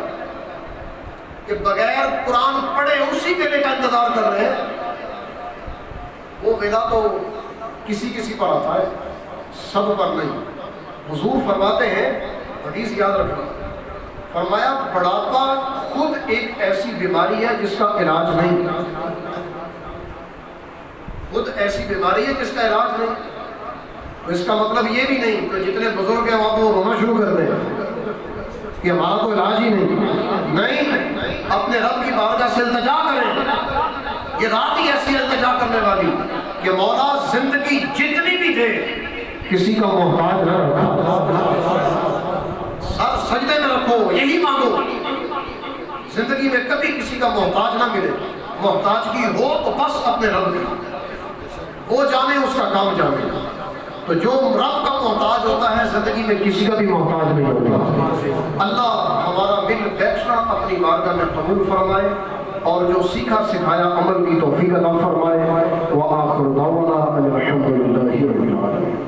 کہ بغیر قرآن پڑھے اسی ویلے کا انتظار کر رہے ہیں؟ وہ ویلا تو کسی پر آتا ہے، سب پر نہیں۔ حضور فرماتے ہیں، حدیث یاد رکھنا، فرمایا بڑھاپا خود ایک ایسی بیماری ہے جس کا علاج نہیں، خود ایسی بیماری ہے جس کا علاج نہیں، تو اس کا مطلب یہ بھی نہیں کہ جتنے بزرگ ہیں وہاں وہ رونا شروع کر دیں کہ ہمارا تو علاج ہی نہیں، اپنے رب کی بارگاہ سے التجا کریں۔ یہ رات ہی ایسی التجا کرنے والی کہ مولا زندگی جتنی بھی دے کسی کا محتاج نہ رکھو، سر سجدے میں رکھو، یہی مانگو، زندگی میں کبھی کسی کا محتاج نہ ملے، محتاجگی ہو تو بس اپنے رب کی، وہ جانے اس کا کام جانے۔ تو جو رب کا محتاج ہوتا ہے زندگی میں کسی کا بھی محتاج نہیں ہوتا۔ اللہ ہمارا مل بیٹھنا اپنی بارگاہ میں قبول فرمائے اور جو سیکھا سکھایا عمل کی توفیق عطا فرمائے۔ وآخر دعوانا ان الحمد للہ رب العالمین۔